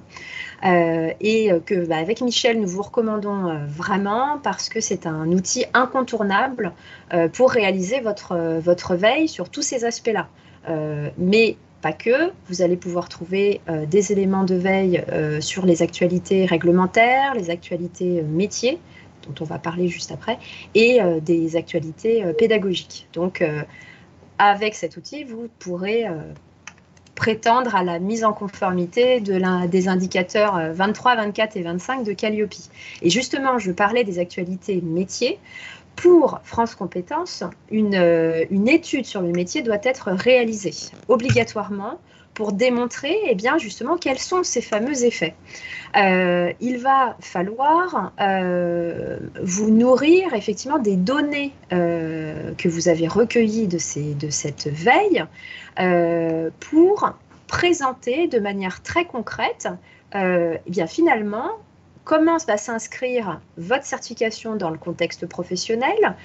Speaker 2: et que avec Michel, nous vous recommandons vraiment parce que c'est un outil incontournable pour réaliser votre veille sur tous ces aspects-là. Mais pas que, vous allez pouvoir trouver des éléments de veille sur les actualités réglementaires, les actualités métiers, dont on va parler juste après, et des actualités pédagogiques. Donc, avec cet outil, vous pourrez prétendre à la mise en conformité des indicateurs 23, 24 et 25 de Calliope. Et justement, je parlais des actualités métiers. Pour France Compétences, une étude sur le métier doit être réalisée obligatoirement pour démontrer justement quels sont ces fameux effets. Il va falloir vous nourrir effectivement des données que vous avez recueillies de cette veille pour présenter de manière très concrète finalement comment va s'inscrire votre certification dans le contexte professionnel,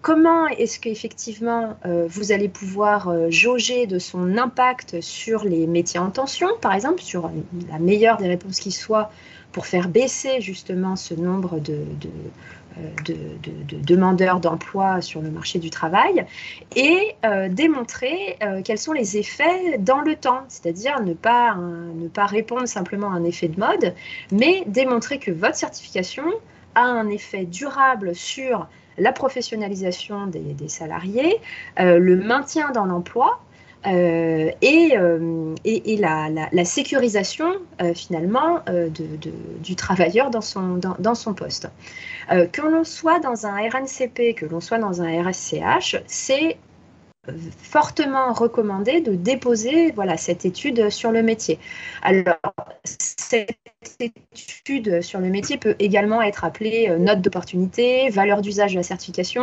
Speaker 2: comment est-ce qu'effectivement vous allez pouvoir jauger de son impact sur les métiers en tension, par exemple, sur la meilleure des réponses qui soit pour faire baisser justement ce nombre de demandeurs d'emploi sur le marché du travail et démontrer quels sont les effets dans le temps, c'est-à-dire ne pas répondre simplement à un effet de mode, mais démontrer que votre certification a un effet durable sur la professionnalisation des salariés, le maintien dans l'emploi, et la sécurisation finalement du travailleur dans son poste. Que l'on soit dans un RNCP, que l'on soit dans un RSCH, c'est fortement recommandé de déposer cette étude sur le métier. Alors, cette étude sur le métier peut également être appelée note d'opportunité, valeur d'usage de la certification.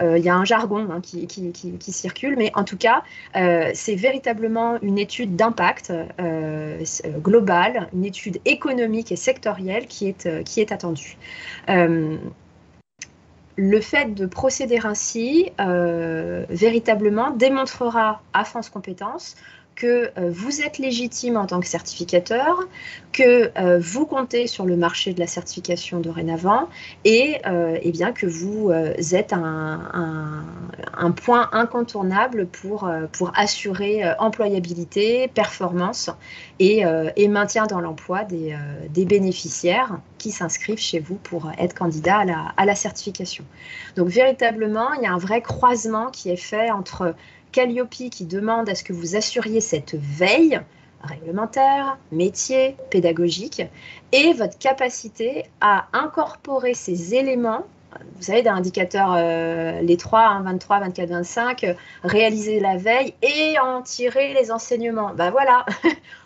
Speaker 2: Il y a un jargon qui circule, mais en tout cas, c'est véritablement une étude d'impact globale, une étude économique et sectorielle qui est attendue. Le fait de procéder ainsi, véritablement, démontrera à France Compétences que vous êtes légitime en tant que certificateur, que vous comptez sur le marché de la certification dorénavant et que vous êtes un point incontournable pour assurer employabilité, performance et maintien dans l'emploi des bénéficiaires qui s'inscrivent chez vous pour être candidat à la certification. Donc véritablement, il y a un vrai croisement qui est fait entre Calliope qui demande à ce que vous assuriez cette veille réglementaire, métier, pédagogique, et votre capacité à incorporer ces éléments, vous savez, d'un indicateur, les 3, 23, 24, 25, réaliser la veille et en tirer les enseignements. Ben voilà,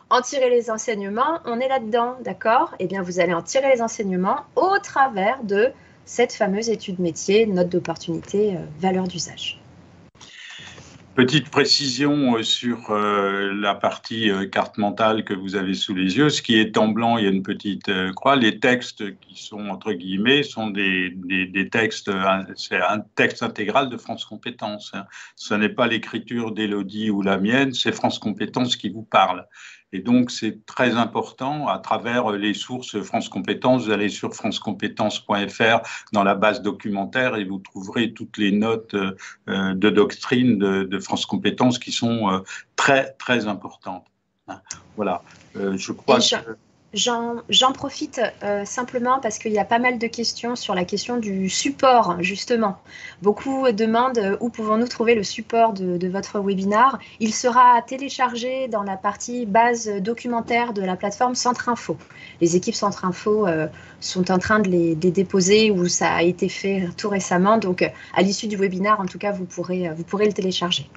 Speaker 2: en tirer les enseignements, on est là-dedans, d'accord? Eh bien, vous allez en tirer les enseignements au travers de cette fameuse étude métier, note d'opportunité, valeur d'usage.
Speaker 1: Petite précision sur la partie carte mentale que vous avez sous les yeux. Ce qui est en blanc, il y a une petite croix. Les textes qui sont entre guillemets sont des textes, c'est un texte intégral de France Compétences. Ce n'est pas l'écriture d'Élodie ou la mienne, c'est France Compétences qui vous parle. Et donc, c'est très important à travers les sources France Compétences. Vous allez sur francecompétences.fr dans la base documentaire et vous trouverez toutes les notes de doctrine de France Compétences qui sont très, très importantes. Voilà. Je crois que...
Speaker 2: J'en profite simplement parce qu'il y a pas mal de questions sur la question du support, justement. Beaucoup demandent où pouvons-nous trouver le support de votre webinar. Il sera téléchargé dans la partie base documentaire de la plateforme Centre Info. Les équipes Centre Info sont en train de les déposer ou ça a été fait tout récemment. Donc, à l'issue du webinar, en tout cas, vous pourrez le télécharger.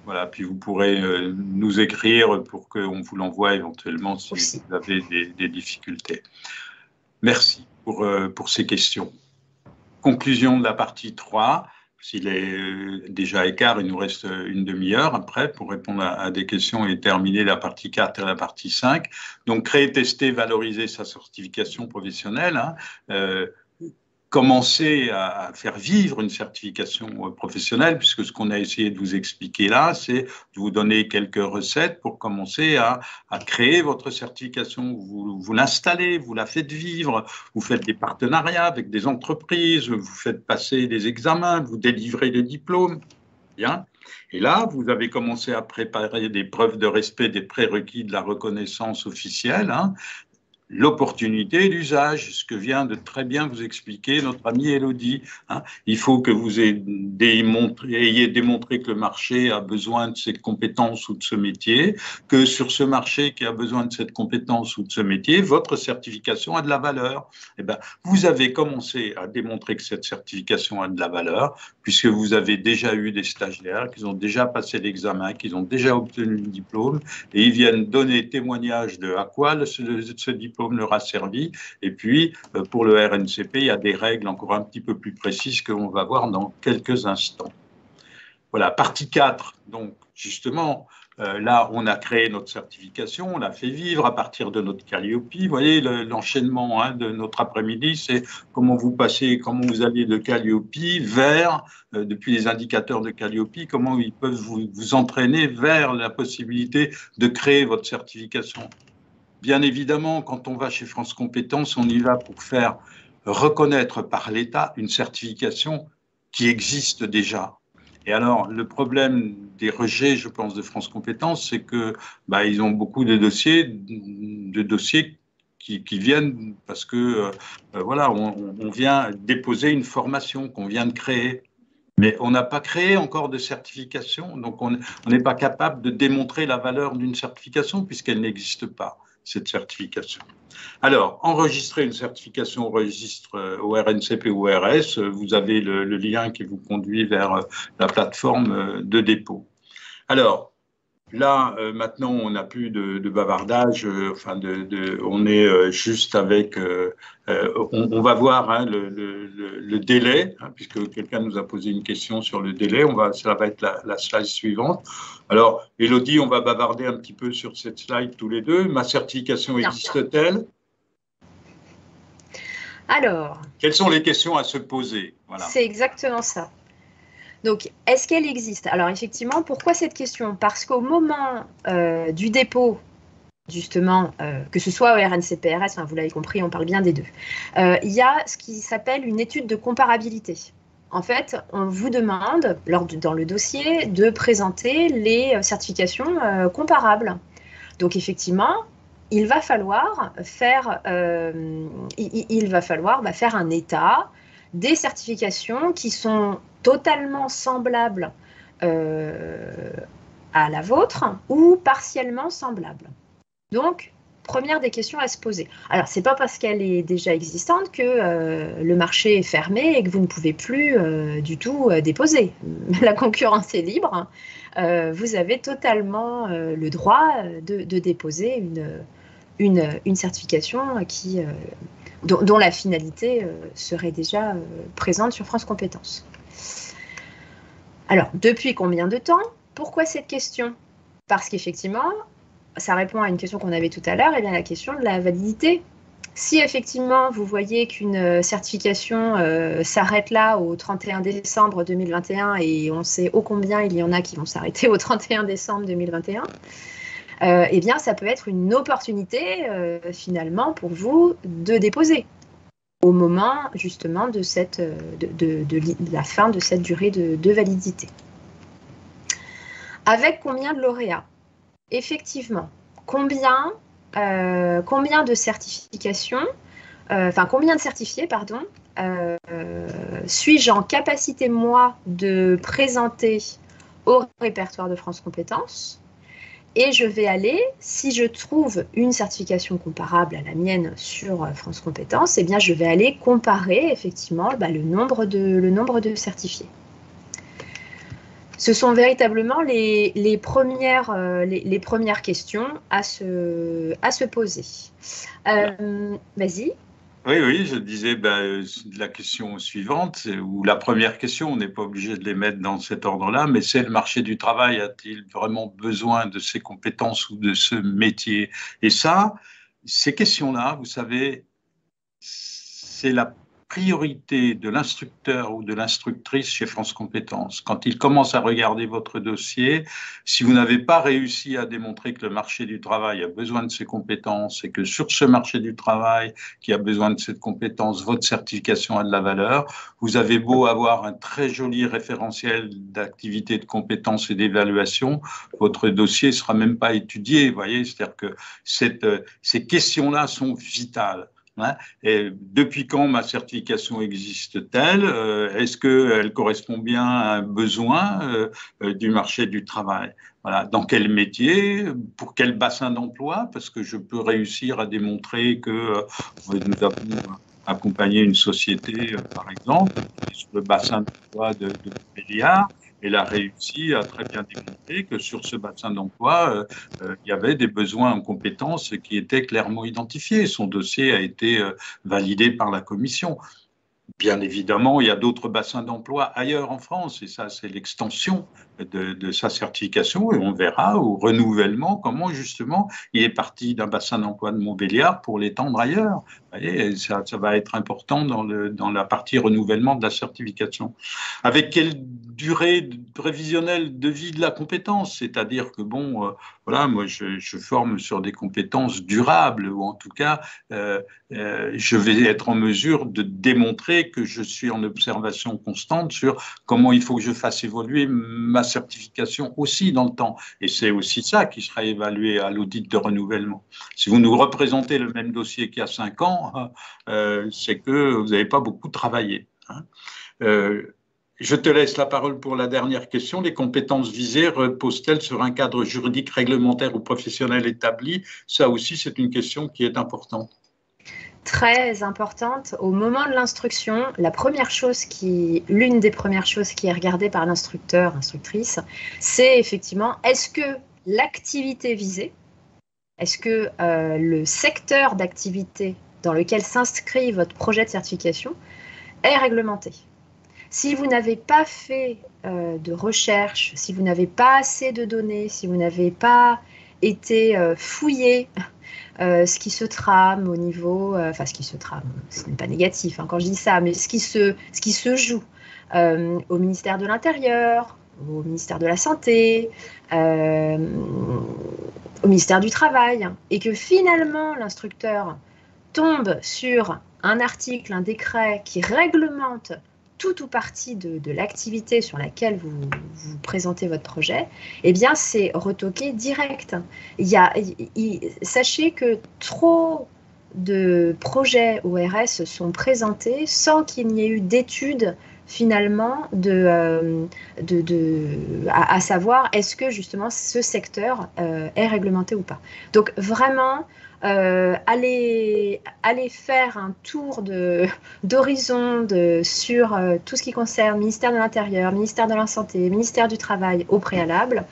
Speaker 1: Voilà, puis vous pourrez nous écrire pour qu'on vous l'envoie éventuellement si vous avez des difficultés. Merci pour ces questions. Conclusion de la partie 3. S'il est déjà écart, il nous reste une demi-heure après pour répondre à des questions et terminer la partie 4 et la partie 5. Donc, créer, tester, valoriser sa certification professionnelle, commencer à faire vivre une certification professionnelle, puisque ce qu'on a essayé de vous expliquer là, c'est de vous donner quelques recettes pour commencer à créer votre certification. Vous l'installez, vous la faites vivre, vous faites des partenariats avec des entreprises, vous faites passer des examens, vous délivrez des diplômes. Bien. Et là, vous avez commencé à préparer des preuves de respect des prérequis de la reconnaissance officielle, l'opportunité d'usage, ce que vient de très bien vous expliquer notre amie Élodie. Il faut que vous ayez démontré que le marché a besoin de cette compétence ou de ce métier, que sur ce marché qui a besoin de cette compétence ou de ce métier, votre certification a de la valeur. Eh bien, vous avez commencé à démontrer que cette certification a de la valeur, puisque vous avez déjà eu des stagiaires qui ont déjà passé l'examen, qui ont déjà obtenu le diplôme, et ils viennent donner témoignage de à quoi ce diplôme leur a servi. Et puis, pour le RNCP, il y a des règles encore un petit peu plus précises que l'on va voir dans quelques instants. Voilà, partie 4. Donc, justement, là, on a créé notre certification, on l'a fait vivre à partir de notre Calliope. Vous voyez, l'enchaînement de notre après-midi, c'est comment vous allez de Calliope vers, depuis les indicateurs de Calliope, comment ils peuvent vous entraîner vers la possibilité de créer votre certification. Bien évidemment, quand on va chez France Compétences, on y va pour faire reconnaître par l'État une certification qui existe déjà. Et alors, le problème des rejets, je pense, de France Compétences, c'est que ils ont beaucoup de dossiers qui viennent parce que voilà, on vient déposer une formation qu'on vient de créer. Mais on n'a pas créé encore de certification, donc on n'est pas capable de démontrer la valeur d'une certification puisqu'elle n'existe pas, cette certification. Alors, enregistrer une certification au registre au RNCP ou au RS, vous avez le lien qui vous conduit vers la plateforme de dépôt. Alors, là, maintenant, on n'a plus de bavardage, on est juste avec... on va voir le délai, puisque quelqu'un nous a posé une question sur le délai. Ça va être la slide suivante. Alors, Élodie, on va bavarder un petit peu sur cette slide tous les deux. Ma certification existe-t-elle?
Speaker 2: Alors...
Speaker 1: Quelles sont les questions à se poser? Voilà.
Speaker 2: C'est exactement ça. Donc, est-ce qu'elle existe? Alors, effectivement, pourquoi cette question? Parce qu'au moment du dépôt, justement, que ce soit au RNCP-RS, vous l'avez compris, on parle bien des deux, il y a ce qui s'appelle une étude de comparabilité. En fait, on vous demande, dans le dossier, de présenter les certifications comparables. Donc, effectivement, il va falloir faire un état des certifications qui sont totalement semblables à la vôtre ou partiellement semblables. Donc, première des questions à se poser. Alors, ce n'est pas parce qu'elle est déjà existante que le marché est fermé et que vous ne pouvez plus du tout déposer. La concurrence est libre. Vous avez totalement le droit de déposer une certification dont la finalité serait déjà présente sur France Compétences. Alors, depuis combien de temps? Pourquoi cette question? Parce qu'effectivement, ça répond à une question qu'on avait tout à l'heure, et bien la question de la validité. Si effectivement, vous voyez qu'une certification s'arrête là au 31 décembre 2021, et on sait ô combien il y en a qui vont s'arrêter au 31 décembre 2021, eh bien, ça peut être une opportunité, finalement, pour vous de déposer au moment, justement, de la fin de cette durée de validité. Avec combien de lauréats? Effectivement, combien de certifications, combien de certifiés, pardon, suis-je en capacité, moi, de présenter au répertoire de France Compétences? Et je vais aller, si je trouve une certification comparable à la mienne sur France Compétences, eh bien, je vais aller comparer effectivement le nombre de certifiés. Ce sont véritablement les premières questions à se poser. Vas-y.
Speaker 1: Oui, oui, je disais la question suivante, ou la première question, on n'est pas obligé de les mettre dans cet ordre-là, mais c'est le marché du travail. A-t-il vraiment besoin de ces compétences ou de ce métier? Et ça, ces questions-là, vous savez, c'est la priorité de l'instructeur ou de l'instructrice chez France Compétences. Quand il commence à regarder votre dossier, si vous n'avez pas réussi à démontrer que le marché du travail a besoin de ces compétences et que sur ce marché du travail qui a besoin de cette compétence, votre certification a de la valeur, vous avez beau avoir un très joli référentiel d'activité, de compétences et d'évaluation, votre dossier ne sera même pas étudié. Vous voyez, c'est-à-dire que ces questions-là sont vitales. Hein. Et depuis quand ma certification existe-t-elle? Est-ce qu'elle correspond bien à un besoin du marché du travail? Voilà. Dans quel métier? Pour quel bassin d'emploi? Parce que je peux réussir à démontrer que nous avons accompagné une société, par exemple, sur le bassin d'emploi de Montbéliard. Elle a réussi à très bien démontrer que sur ce bassin d'emploi, il y avait des besoins en compétences qui étaient clairement identifiés. Son dossier a été validé par la commission. Bien évidemment, il y a d'autres bassins d'emploi ailleurs en France, et ça, c'est l'extension de sa certification, et on verra au renouvellement comment justement il est parti d'un bassin d'emploi de Montbéliard pour l'étendre ailleurs. Vous voyez, ça va être important dans la partie renouvellement de la certification. Avec quelle durée prévisionnelle de vie de la compétence? C'est-à-dire que, bon, voilà, moi, je forme sur des compétences durables, ou en tout cas, je vais être en mesure de démontrer que je suis en observation constante sur comment il faut que je fasse évoluer ma certification aussi dans le temps. Et c'est aussi ça qui sera évalué à l'audit de renouvellement. Si vous nous représentez le même dossier qu'il y a 5 ans, c'est que vous n'avez pas beaucoup travaillé. Hein. Je te laisse la parole pour la dernière question. Les compétences visées reposent-elles sur un cadre juridique, réglementaire ou professionnel établi? Ça aussi, c'est une question qui est importante.
Speaker 2: Très importante. Au moment de l'instruction, l'une des premières choses qui est regardée par l'instructeur, instructrice, c'est effectivement, est-ce que l'activité visée, est-ce que le secteur d'activité dans lequel s'inscrit votre projet de certification est réglementé? Si vous n'avez pas fait de recherche, si vous n'avez pas assez de données, si vous n'avez pas été fouillé ce qui se trame au niveau, ce qui se trame, ce n'est pas négatif quand je dis ça, mais ce qui se joue au ministère de l'Intérieur, au ministère de la Santé, au ministère du Travail, et que finalement l'instructeur tombe sur un article, un décret qui réglemente tout ou partie de l'activité sur laquelle vous présentez votre projet, eh bien, c'est retoqué direct. Sachez que trop de projets ORS sont présentés sans qu'il n'y ait eu d'études finalement à savoir est-ce que justement ce secteur est réglementé ou pas. Donc vraiment, aller faire un tour d'horizon sur tout ce qui concerne ministère de l'Intérieur, ministère de la Santé, ministère du Travail au préalable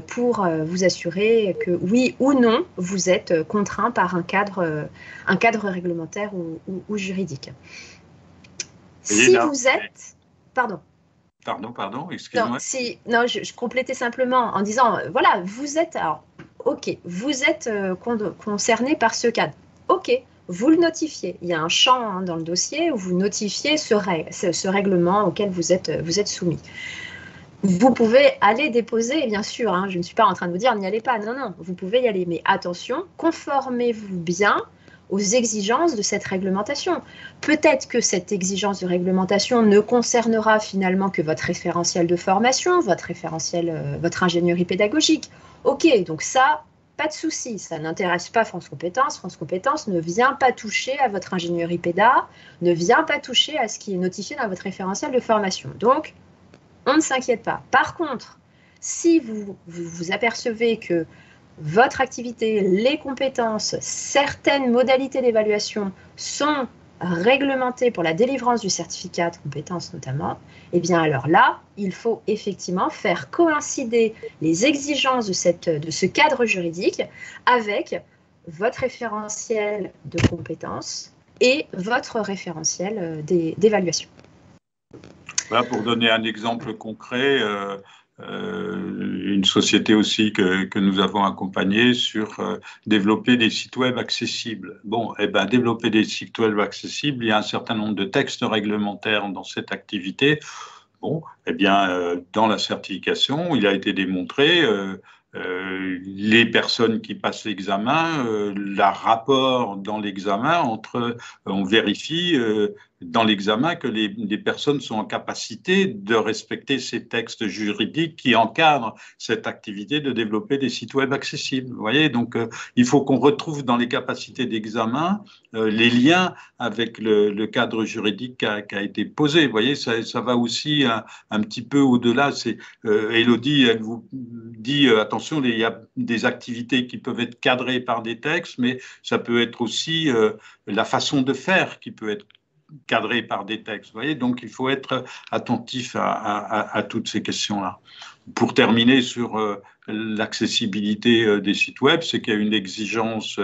Speaker 2: pour vous assurer que oui ou non, vous êtes contraint par un cadre réglementaire ou juridique. Si vous êtes... Pardon.
Speaker 1: Pardon, excuse-moi.
Speaker 2: Non, je complétais simplement en disant, voilà, vous êtes... Alors, ok, vous êtes concerné par ce cadre. Ok, vous le notifiez. Il y a un champ dans le dossier où vous notifiez ce règlement auquel vous êtes soumis. Vous pouvez aller déposer, bien sûr, je ne suis pas en train de vous dire n'y allez pas, non, vous pouvez y aller. Mais attention, conformez-vous bien aux exigences de cette réglementation. Peut-être que cette exigence de réglementation ne concernera finalement que votre référentiel de formation, votre ingénierie pédagogique. Ok, donc ça, pas de souci, ça n'intéresse pas France Compétences. France Compétences ne vient pas toucher à votre ingénierie péda, ne vient pas toucher à ce qui est notifié dans votre référentiel de formation. Donc, on ne s'inquiète pas. Par contre, si vous apercevez que votre activité, les compétences, certaines modalités d'évaluation sont réglementées pour la délivrance du certificat de compétences notamment, eh bien alors là, il faut effectivement faire coïncider les exigences de ce cadre juridique avec votre référentiel de compétences et votre référentiel d'évaluation.
Speaker 1: Voilà, pour donner un exemple concret, une société aussi que nous avons accompagnée sur développer des sites web accessibles. Bon, eh ben, développer des sites web accessibles, il y a un certain nombre de textes réglementaires dans cette activité. Bon, eh bien, dans la certification, il a été démontré, les personnes qui passent l'examen, la rapport dans l'examen entre, on vérifie dans l'examen que les personnes sont en capacité de respecter ces textes juridiques qui encadrent cette activité de développer des sites web accessibles. Vous voyez, donc il faut qu'on retrouve dans les capacités d'examen les liens avec le cadre juridique qui a été posé. Vous voyez, ça va aussi un petit peu au-delà. Élodie, elle vous dit attention, il y a des activités qui peuvent être cadrées par des textes, mais ça peut être aussi la façon de faire qui peut être cadré par des textes. Vous voyez, donc il faut être attentif à toutes ces questions-là. Pour terminer sur l'accessibilité des sites web, c'est qu'il y a une exigence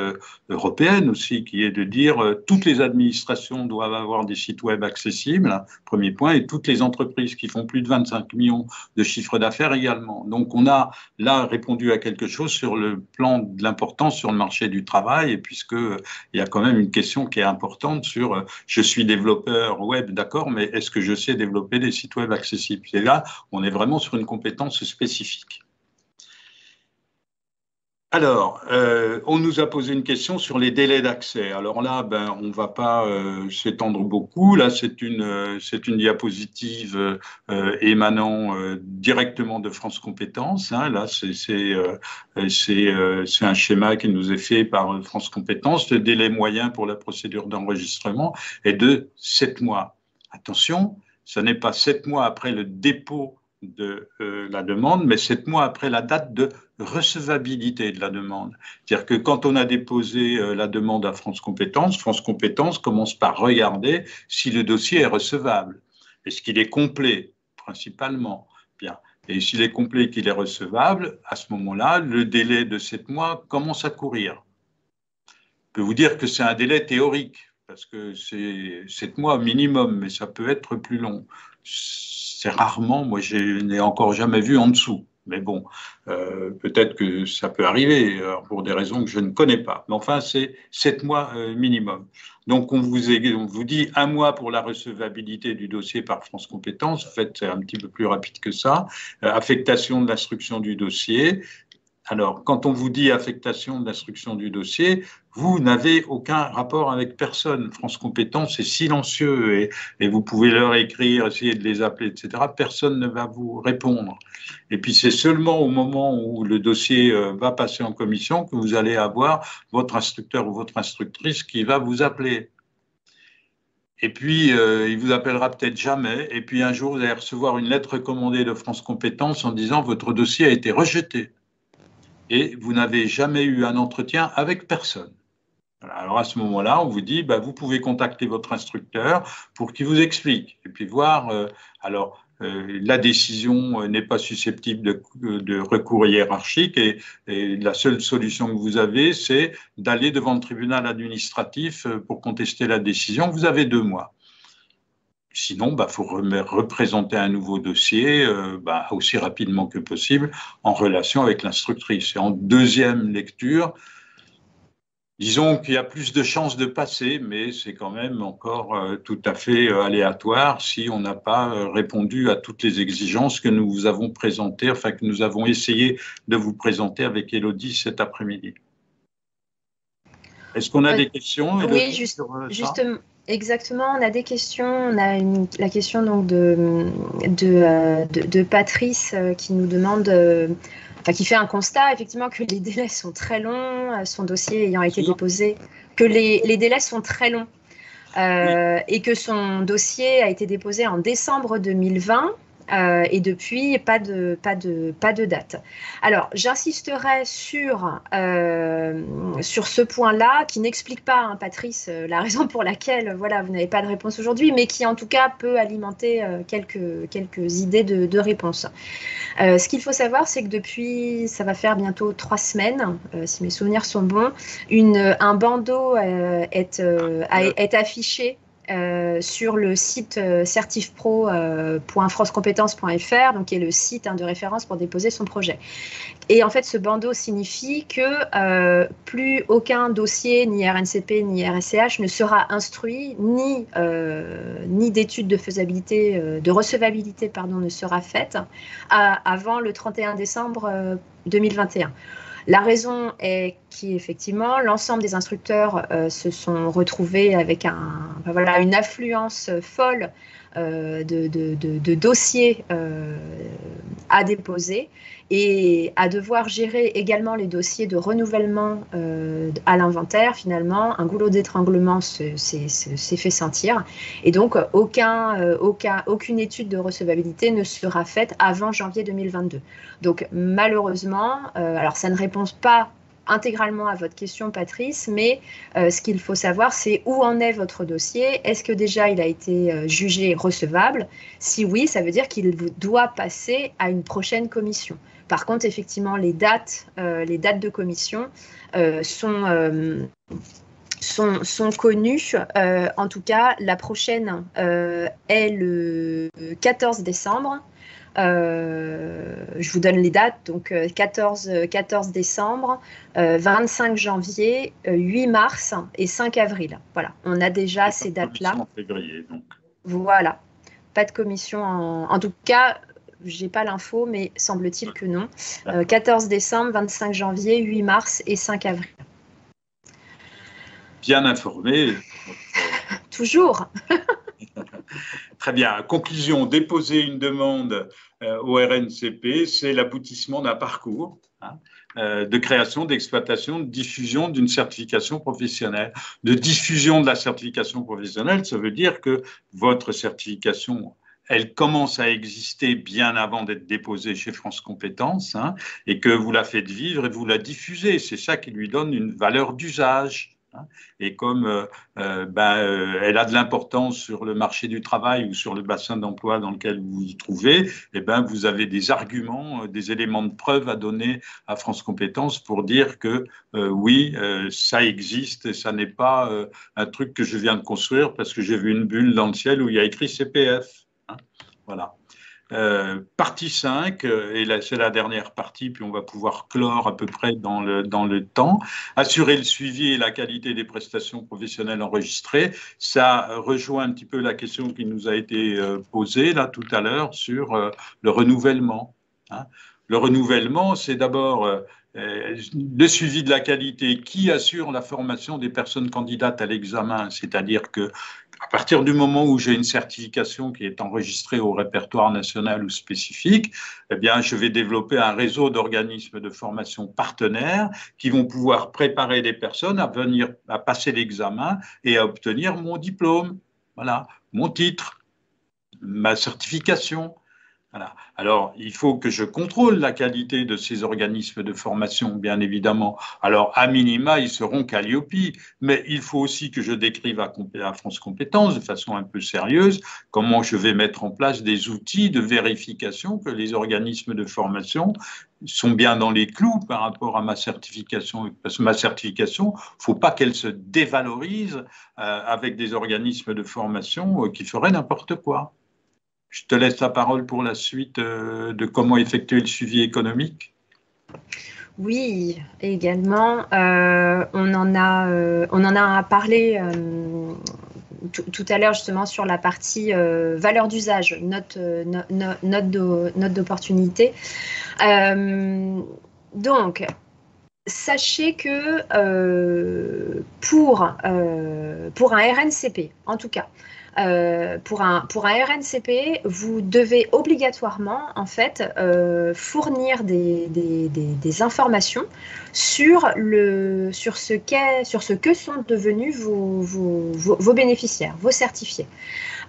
Speaker 1: européenne aussi qui est de dire toutes les administrations doivent avoir des sites web accessibles, premier point, et toutes les entreprises qui font plus de 25 millions de chiffre d'affaires également. Donc on a là répondu à quelque chose sur le plan de l'importance sur le marché du travail, et puisque il y a quand même une question qui est importante sur je suis développeur web, d'accord, mais est-ce que je sais développer des sites web accessibles? Et là, on est vraiment sur une compétence spécifique. Alors, on nous a posé une question sur les délais d'accès. Alors là, ben, on ne va pas s'étendre beaucoup. Là, c'est une diapositive émanant directement de France Compétences. Hein. Là, c'est un schéma qui nous est fait par France Compétences. Le délai moyen pour la procédure d'enregistrement est de 7 mois. Attention, ce n'est pas 7 mois après le dépôt de la demande, mais 7 mois après la date de recevabilité de la demande. C'est-à-dire que quand on a déposé la demande à France Compétences commence par regarder si le dossier est recevable. Est-ce qu'il est complet, principalement? Bien. Et s'il est complet et qu'il est recevable, à ce moment-là, le délai de 7 mois commence à courir. Je peux vous dire que c'est un délai théorique, parce que c'est 7 mois minimum, mais ça peut être plus long. C'est rarement, moi je n'ai encore jamais vu en dessous. Mais bon, peut-être que ça peut arriver pour des raisons que je ne connais pas. Mais enfin, c'est 7 mois minimum. Donc, on vous dit 1 mois pour la recevabilité du dossier par France Compétences. En fait, c'est un petit peu plus rapide que ça. Affectation de l'instruction du dossier. Alors, quand on vous dit affectation de l'instruction du dossier, vous n'avez aucun rapport avec personne. France Compétences est silencieux et vous pouvez leur écrire, essayer de les appeler, etc. Personne ne va vous répondre. Et puis, c'est seulement au moment où le dossier va passer en commission que vous allez avoir votre instructeur ou votre instructrice qui va vous appeler. Et puis, il vous appellera peut-être jamais. Et puis, un jour, vous allez recevoir une lettre recommandée de France Compétences en disant « Votre dossier a été rejeté ». Et vous n'avez jamais eu un entretien avec personne. Alors à ce moment-là, on vous dit, bah, vous pouvez contacter votre instructeur pour qu'il vous explique. Et puis voir, la décision n'est pas susceptible de recours hiérarchique et la seule solution que vous avez, c'est d'aller devant le tribunal administratif pour contester la décision. Vous avez 2 mois. Sinon, il faut représenter un nouveau dossier aussi rapidement que possible en relation avec l'instructrice. Et en deuxième lecture, disons qu'il y a plus de chances de passer, mais c'est quand même encore tout à fait aléatoire si on n'a pas répondu à toutes les exigences que nous vous avons présentées, enfin que nous avons essayé de vous présenter avec Élodie cet après-midi. Est-ce qu'on a des questions?
Speaker 2: Oui, justement. Exactement, on a des questions. On a la question donc de Patrice qui nous demande, qui fait un constat effectivement que les délais sont très longs, son dossier ayant été déposé, que les délais sont très longs et que son dossier a été déposé en décembre 2020 et depuis, pas de date. Alors, j'insisterai sur ce point-là, qui n'explique pas, hein, Patrice, la raison pour laquelle voilà, vous n'avez pas de réponse aujourd'hui, mais qui en tout cas peut alimenter quelques idées de réponse. Ce qu'il faut savoir, c'est que depuis, ça va faire bientôt 3 semaines, si mes souvenirs sont bons, un bandeau est affiché sur le site certifpro.francecompétences.fr, donc qui est le site, hein, de référence pour déposer son projet. Et en fait, ce bandeau signifie que plus aucun dossier, ni RNCP, ni RSCH, ne sera instruit, ni d'étude de faisabilité, de recevabilité, pardon, ne sera faite avant le 31 décembre 2021. La raison est qu'effectivement, l'ensemble des instructeurs se sont retrouvés avec une affluence folle de dossiers à déposer et à devoir gérer également les dossiers de renouvellement à l'inventaire. Finalement, un goulot d'étranglement s'est fait sentir, et donc aucune étude de recevabilité ne sera faite avant janvier 2022. Donc malheureusement, alors ça ne répond pas intégralement à votre question, Patrice, mais ce qu'il faut savoir, c'est où en est votre dossier. Est-ce que déjà il a été jugé recevable? Si oui, ça veut dire qu'il doit passer à une prochaine commission. Par contre, effectivement, les dates de commission sont connues. En tout cas, la prochaine est le 14 décembre. Je vous donne les dates, donc 14 décembre, 25 janvier, 8 mars et 5 avril. Voilà, on a déjà ces dates-là.
Speaker 1: En février, donc.
Speaker 2: Voilà, pas de commission en tout cas, j'ai pas l'info, mais semble-t-il que non. 14 décembre, 25 janvier, 8 mars et 5 avril.
Speaker 1: Bien informé.
Speaker 2: Toujours.
Speaker 1: Très bien. Conclusion, déposer une demande au RNCP, c'est l'aboutissement d'un parcours de création, d'exploitation, de diffusion d'une certification professionnelle. De diffusion de la certification professionnelle, ça veut dire que votre certification, elle commence à exister bien avant d'être déposée chez France Compétences, et que vous la faites vivre et vous la diffusez. C'est ça qui lui donne une valeur d'usage. Et comme elle a de l'importance sur le marché du travail ou sur le bassin d'emploi dans lequel vous vous trouvez, vous avez des arguments, des éléments de preuve à donner à France Compétences pour dire que oui, ça existe et ça n'est pas un truc que je viens de construire parce que j'ai vu une bulle dans le ciel où il y a écrit CPF. Voilà. Partie 5, et c'est la dernière partie, puis on va pouvoir clore à peu près dans le temps. Assurer le suivi et la qualité des prestations professionnelles enregistrées. Ça rejoint un petit peu la question qui nous a été posée là tout à l'heure sur le renouvellement. Le renouvellement, c'est d'abord le suivi de la qualité qui assure la formation des personnes candidates à l'examen, c'est-à-dire que à partir du moment où j'ai une certification qui est enregistrée au répertoire national ou spécifique, je vais développer un réseau d'organismes de formation partenaires qui vont pouvoir préparer les personnes à passer l'examen et à obtenir mon diplôme, voilà, mon titre, ma certification. Voilà. Alors, il faut que je contrôle la qualité de ces organismes de formation, bien évidemment. Alors, à minima, ils seront Calliope, mais il faut aussi que je décrive à France Compétences de façon un peu sérieuse comment je vais mettre en place des outils de vérification que les organismes de formation sont bien dans les clous par rapport à ma certification. Parce que ma certification, il ne faut pas qu'elle se dévalorise avec des organismes de formation qui feraient n'importe quoi. Je te laisse la parole pour la suite de comment effectuer le suivi économique.
Speaker 2: Oui, également. On en a parlé tout à l'heure justement sur la partie valeur d'usage, note d'opportunité. Donc, sachez que pour un RNCP, en tout cas, pour un RNCP, vous devez obligatoirement en fait fournir des informations sur ce que sont devenus vos bénéficiaires, vos certifiés.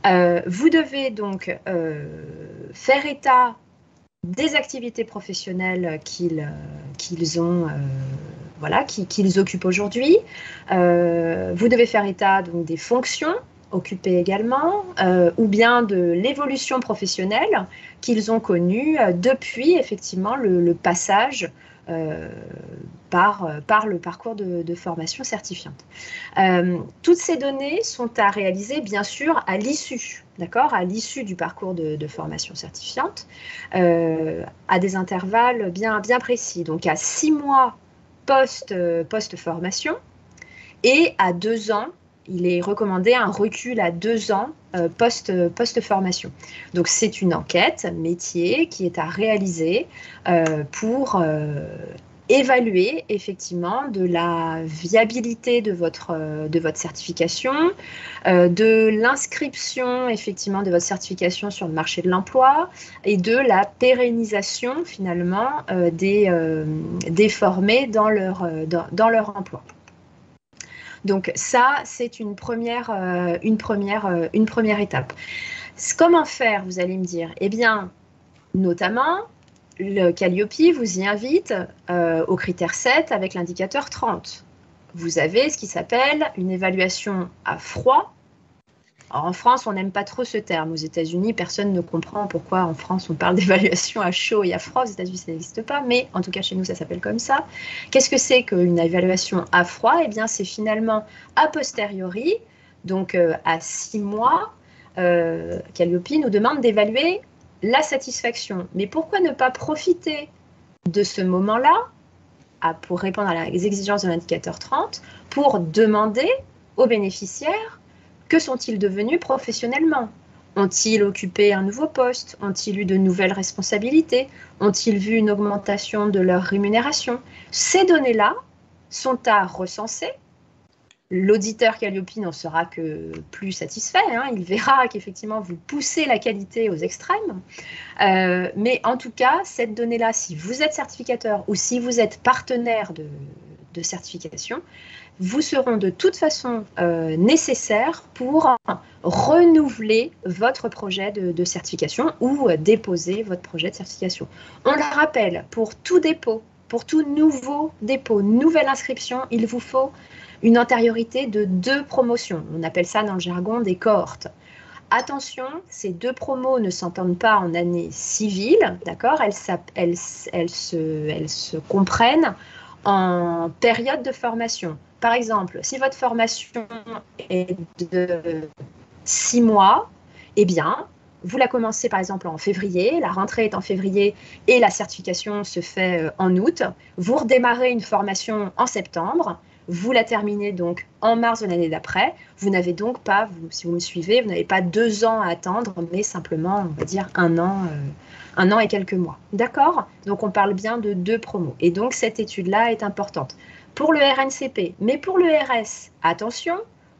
Speaker 2: Vous devez donc faire état des activités professionnelles qu'ils ont, voilà, qu'ils occupent aujourd'hui. Vous devez faire état donc des fonctions occupées également, ou bien de l'évolution professionnelle qu'ils ont connue depuis effectivement le passage par le parcours de formation certifiante. Toutes ces données sont à réaliser, bien sûr, à l'issue, d'accord, à l'issue du parcours de formation certifiante, à des intervalles bien précis. Donc, à 6 mois post-formation et à 2 ans, il est recommandé un recul à 2 ans post-formation. Donc, c'est une enquête métier qui est à réaliser pour évaluer effectivement de la viabilité de votre certification, de l'inscription effectivement de votre certification sur le marché de l'emploi et de la pérennisation finalement des formés dans leur emploi. Donc ça, c'est une première étape. Comment faire, vous allez me dire? Eh bien, notamment, le Calliope vous y invite au critère 7 avec l'indicateur 30. Vous avez ce qui s'appelle une évaluation à froid. Alors, en France, on n'aime pas trop ce terme. Aux États-Unis, personne ne comprend pourquoi en France on parle d'évaluation à chaud et à froid. Aux États-Unis, ça n'existe pas, mais en tout cas chez nous, ça s'appelle comme ça. Qu'est-ce que c'est qu'une évaluation à froid? Eh bien, c'est finalement a posteriori, donc à 6 mois, Calliope nous demande d'évaluer la satisfaction. Mais pourquoi ne pas profiter de ce moment-là pour répondre à les exigences de l'indicateur 30 pour demander aux bénéficiaires que sont-ils devenus professionnellement? Ont-ils occupé un nouveau poste? Ont-ils eu de nouvelles responsabilités? Ont-ils vu une augmentation de leur rémunération? Ces données-là sont à recenser. L'auditeur Calliope n'en sera que plus satisfait. Il verra qu'effectivement, vous poussez la qualité aux extrêmes. Mais en tout cas, cette donnée-là, si vous êtes certificateur ou si vous êtes partenaire de certification, vous seront de toute façon nécessaires pour renouveler votre projet de certification ou déposer votre projet de certification. On le rappelle, pour tout dépôt, pour tout nouveau dépôt, nouvelle inscription, il vous faut une antériorité de 2 promotions. On appelle ça dans le jargon des cohortes. Attention, ces 2 promos ne s'entendent pas en année civile, d'accord? Elles se comprennent en période de formation. Par exemple, si votre formation est de 6 mois, eh bien, vous la commencez par exemple en février, la rentrée est en février et la certification se fait en août. Vous redémarrez une formation en septembre, vous la terminez donc en mars de l'année d'après. Vous n'avez donc pas, si vous me suivez, vous n'avez pas 2 ans à attendre, mais simplement, on va dire, 1 an et quelques mois. D'accord? Donc, on parle bien de 2 promos. Et donc, cette étude-là est importante pour le RNCP. Mais pour le RS, attention,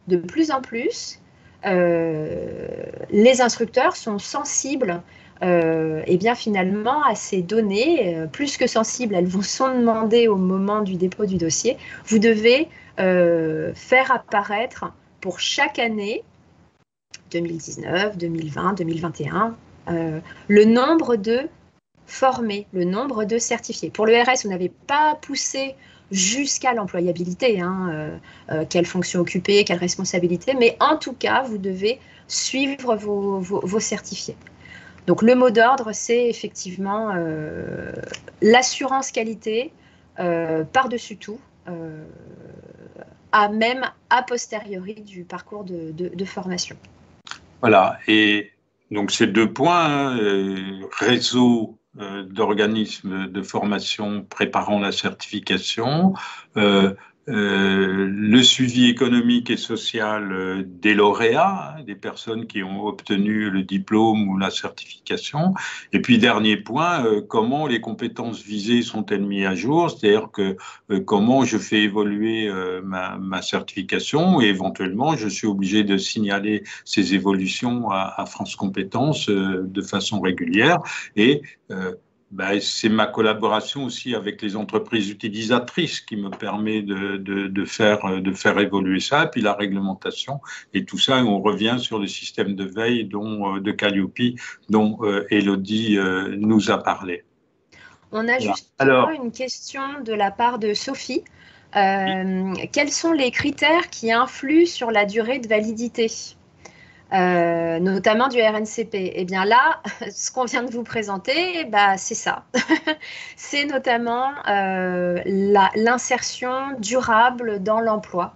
Speaker 2: de plus en plus, les instructeurs sont sensibles et bien finalement à ces données, plus que sensibles, elles vous sont demandées au moment du dépôt du dossier. Vous devez faire apparaître pour chaque année, 2019, 2020, 2021, le nombre de formés, le nombre de certifiés. Pour le RS, vous n'avez pas poussé jusqu'à l'employabilité, quelle fonction occuper, quelle responsabilité, mais en tout cas, vous devez suivre vos certifiés. Donc, le mot d'ordre, c'est effectivement l'assurance qualité par-dessus tout, même a posteriori du parcours de formation.
Speaker 1: Voilà, et donc ces 2 points, réseau d'organismes de formation préparant la certification, le suivi économique et social des lauréats, des personnes qui ont obtenu le diplôme ou la certification. Et puis, dernier point, comment les compétences visées sont-elles mises à jour? C'est-à-dire que comment je fais évoluer ma certification et éventuellement, je suis obligé de signaler ces évolutions à France Compétences de façon régulière et Ben, c'est ma collaboration aussi avec les entreprises utilisatrices qui me permet de faire évoluer ça, puis la réglementation et tout ça. Et on revient sur le système de veille de Calliope dont Élodie nous a parlé.
Speaker 2: On a
Speaker 1: Voilà.
Speaker 2: justement une question de la part de Sophie. Quels sont les critères qui influent sur la durée de validité, notamment du RNCP? Eh bien là, ce qu'on vient de vous présenter, bah, c'est ça. C'est notamment l'insertion durable dans l'emploi.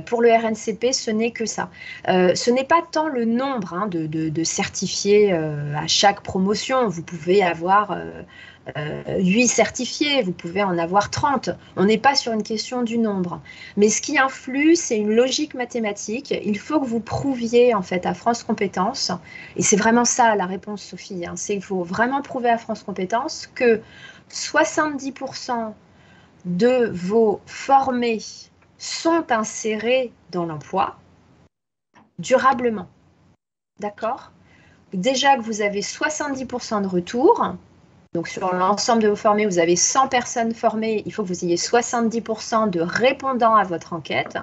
Speaker 2: Pour le RNCP, ce n'est que ça. Ce n'est pas tant le nombre de certifiés à chaque promotion. Vous pouvez avoir 8 certifiés, vous pouvez en avoir 30. On n'est pas sur une question du nombre. Mais ce qui influe, c'est une logique mathématique. Il faut que vous prouviez en fait à France Compétences, et c'est vraiment ça la réponse, Sophie, hein, c'est qu'il faut vraiment prouver à France Compétences que 70% de vos formés sont insérés dans l'emploi durablement. D'accord? Déjà que vous avez 70% de retour, donc sur l'ensemble de vos formés, vous avez 100 personnes formées, il faut que vous ayez 70% de répondants à votre enquête.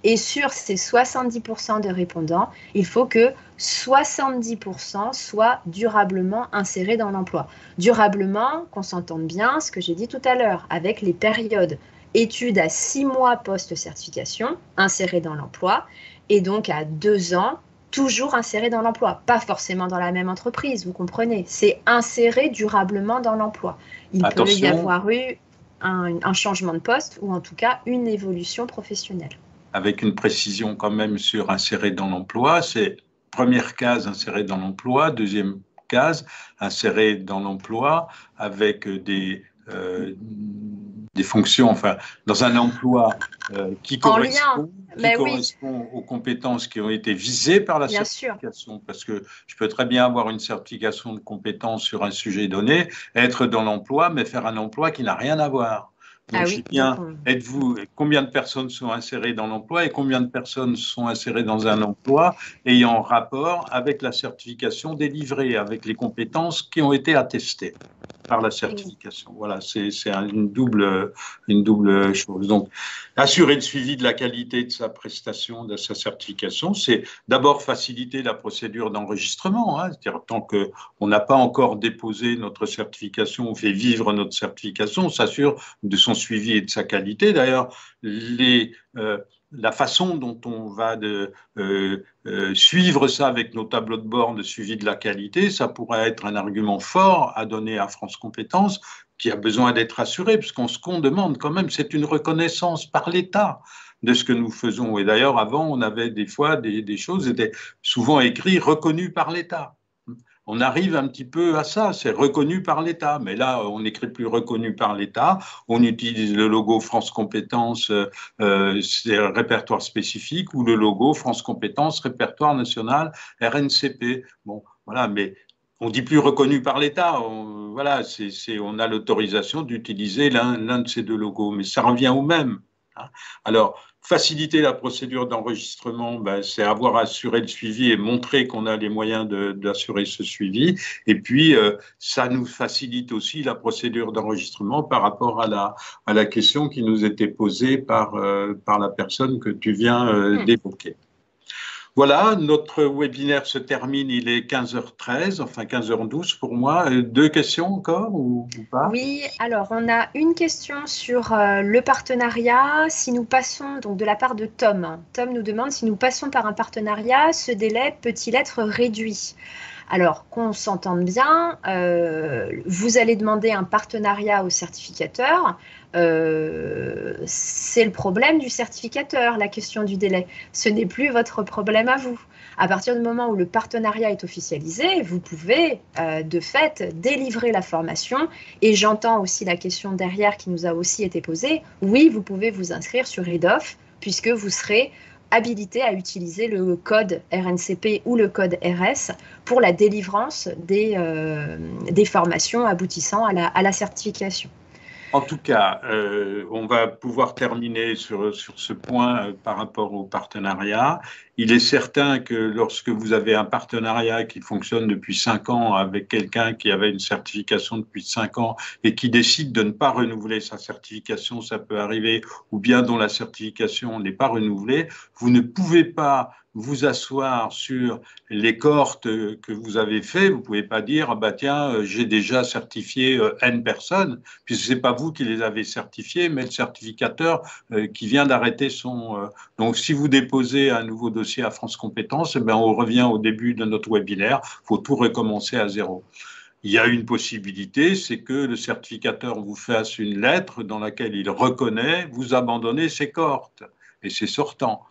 Speaker 2: Et sur ces 70% de répondants, il faut que 70% soient durablement insérés dans l'emploi. Durablement, qu'on s'entende bien, ce que j'ai dit tout à l'heure, avec les périodes. Études à 6 mois post-certification, insérés dans l'emploi, et donc à 2 ans, toujours inséré dans l'emploi. Pas forcément dans la même entreprise, vous comprenez. C'est inséré durablement dans l'emploi. Il peut y avoir eu un changement de poste ou en tout cas une évolution professionnelle.
Speaker 1: Avec une précision quand même sur inséré dans l'emploi, c'est première case inséré dans l'emploi, deuxième case inséré dans l'emploi avec des fonctions, enfin, dans un emploi qui correspond aux compétences qui ont été visées par la certification. Parce que je peux très bien avoir une certification de compétences sur un sujet donné, être dans l'emploi, mais faire un emploi qui n'a rien à voir. Donc, combien de personnes sont insérées dans l'emploi et combien de personnes sont insérées dans un emploi ayant rapport avec la certification délivrée, avec les compétences qui ont été attestées par la certification. Voilà, c'est une double chose. Donc, assurer le suivi de la qualité de sa prestation, de sa certification, c'est d'abord faciliter la procédure d'enregistrement, hein, c'est-à-dire tant qu'on n'a pas encore déposé notre certification ou fait vivre notre certification, on s'assure de son suivi et de sa qualité. D'ailleurs, la façon dont on va suivre ça avec nos tableaux de bord de suivi de la qualité, ça pourrait être un argument fort à donner à France Compétences qui a besoin d'être assuré, parce ce qu'on demande quand même, c'est une reconnaissance par l'État de ce que nous faisons. Et d'ailleurs, avant, on avait des fois des choses, étaient souvent écrites « reconnues par l'État ». On arrive un petit peu à ça, c'est reconnu par l'État. Mais là, on n'écrit plus reconnu par l'État. On utilise le logo France Compétences, c'est un répertoire spécifique, ou le logo France Compétences, répertoire national RNCP. Bon, voilà, mais on dit plus reconnu par l'État. Voilà, on a l'autorisation d'utiliser l'un de ces deux logos, mais ça revient au même. Hein. Alors, faciliter la procédure d'enregistrement, c'est avoir assuré le suivi et montrer qu'on a les moyens d'assurer ce suivi. Et puis, ça nous facilite aussi la procédure d'enregistrement par rapport à la question qui nous était posée par la personne que tu viens d'évoquer. Voilà, notre webinaire se termine, il est 15h13, enfin 15h12 pour moi. 2 questions encore ou pas?
Speaker 2: Oui, alors on a une question sur le partenariat. Si nous passons, donc de la part de Tom. Tom nous demande si nous passons par un partenariat, ce délai peut-il être réduit? Alors, qu'on s'entende bien, vous allez demander un partenariat au certificateur. C'est le problème du certificateur, la question du délai. Ce n'est plus votre problème à vous. À partir du moment où le partenariat est officialisé, vous pouvez de fait délivrer la formation. Et j'entends aussi la question derrière qui nous a aussi été posée. Oui, vous pouvez vous inscrire sur EDOF puisque vous serez habilité à utiliser le code RNCP ou le code RS pour la délivrance des formations aboutissant à la certification.
Speaker 1: En tout cas, on va pouvoir terminer sur ce point par rapport au partenariat. Il est certain que lorsque vous avez un partenariat qui fonctionne depuis 5 ans avec quelqu'un qui avait une certification depuis 5 ans et qui décide de ne pas renouveler sa certification, ça peut arriver, ou bien dont la certification n'est pas renouvelée, vous ne pouvez pas vous asseoir sur les cohortes que vous avez fait. Vous ne pouvez pas dire, ah bah tiens, j'ai déjà certifié N personnes, puisque ce n'est pas vous qui les avez certifiés, mais le certificateur qui vient d'arrêter son... Donc, si vous déposez un nouveau dossier à France Compétences, eh bien, on revient au début de notre webinaire. Il faut tout recommencer à zéro. Il y a une possibilité, c'est que le certificateur vous fasse une lettre dans laquelle il reconnaît, vous abandonnez ses cohortes et ses sortants.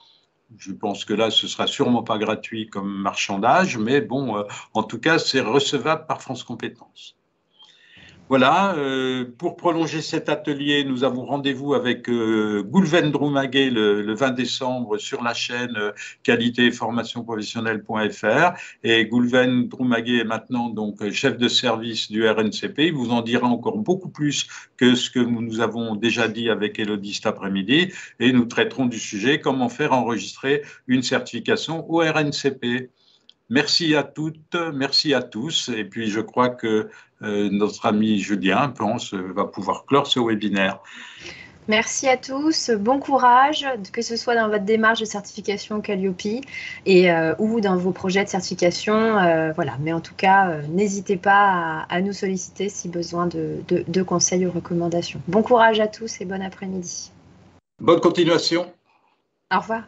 Speaker 1: Je pense que là, ce sera sûrement pas gratuit comme marchandage, mais bon, en tout cas, c'est recevable par France Compétences. Voilà, pour prolonger cet atelier, nous avons rendez-vous avec Goulven Droumaguet le 20 décembre sur la chaîne qualité et formation professionnelle.fr. Et Goulven Droumaguet est maintenant donc chef de service du RNCP. Il vous en dira encore beaucoup plus que ce que nous avons déjà dit avec Élodie cet après-midi. Et nous traiterons du sujet comment faire enregistrer une certification au RNCP. Merci à toutes, merci à tous. Et puis, je crois que notre ami Julien, pense, va pouvoir clore ce webinaire.
Speaker 2: Merci à tous, bon courage, que ce soit dans votre démarche de certification Calliope ou dans vos projets de certification. Voilà. Mais en tout cas, n'hésitez pas à nous solliciter si besoin de conseils ou recommandations. Bon courage à tous et bon après-midi.
Speaker 1: Bonne continuation.
Speaker 2: Au revoir.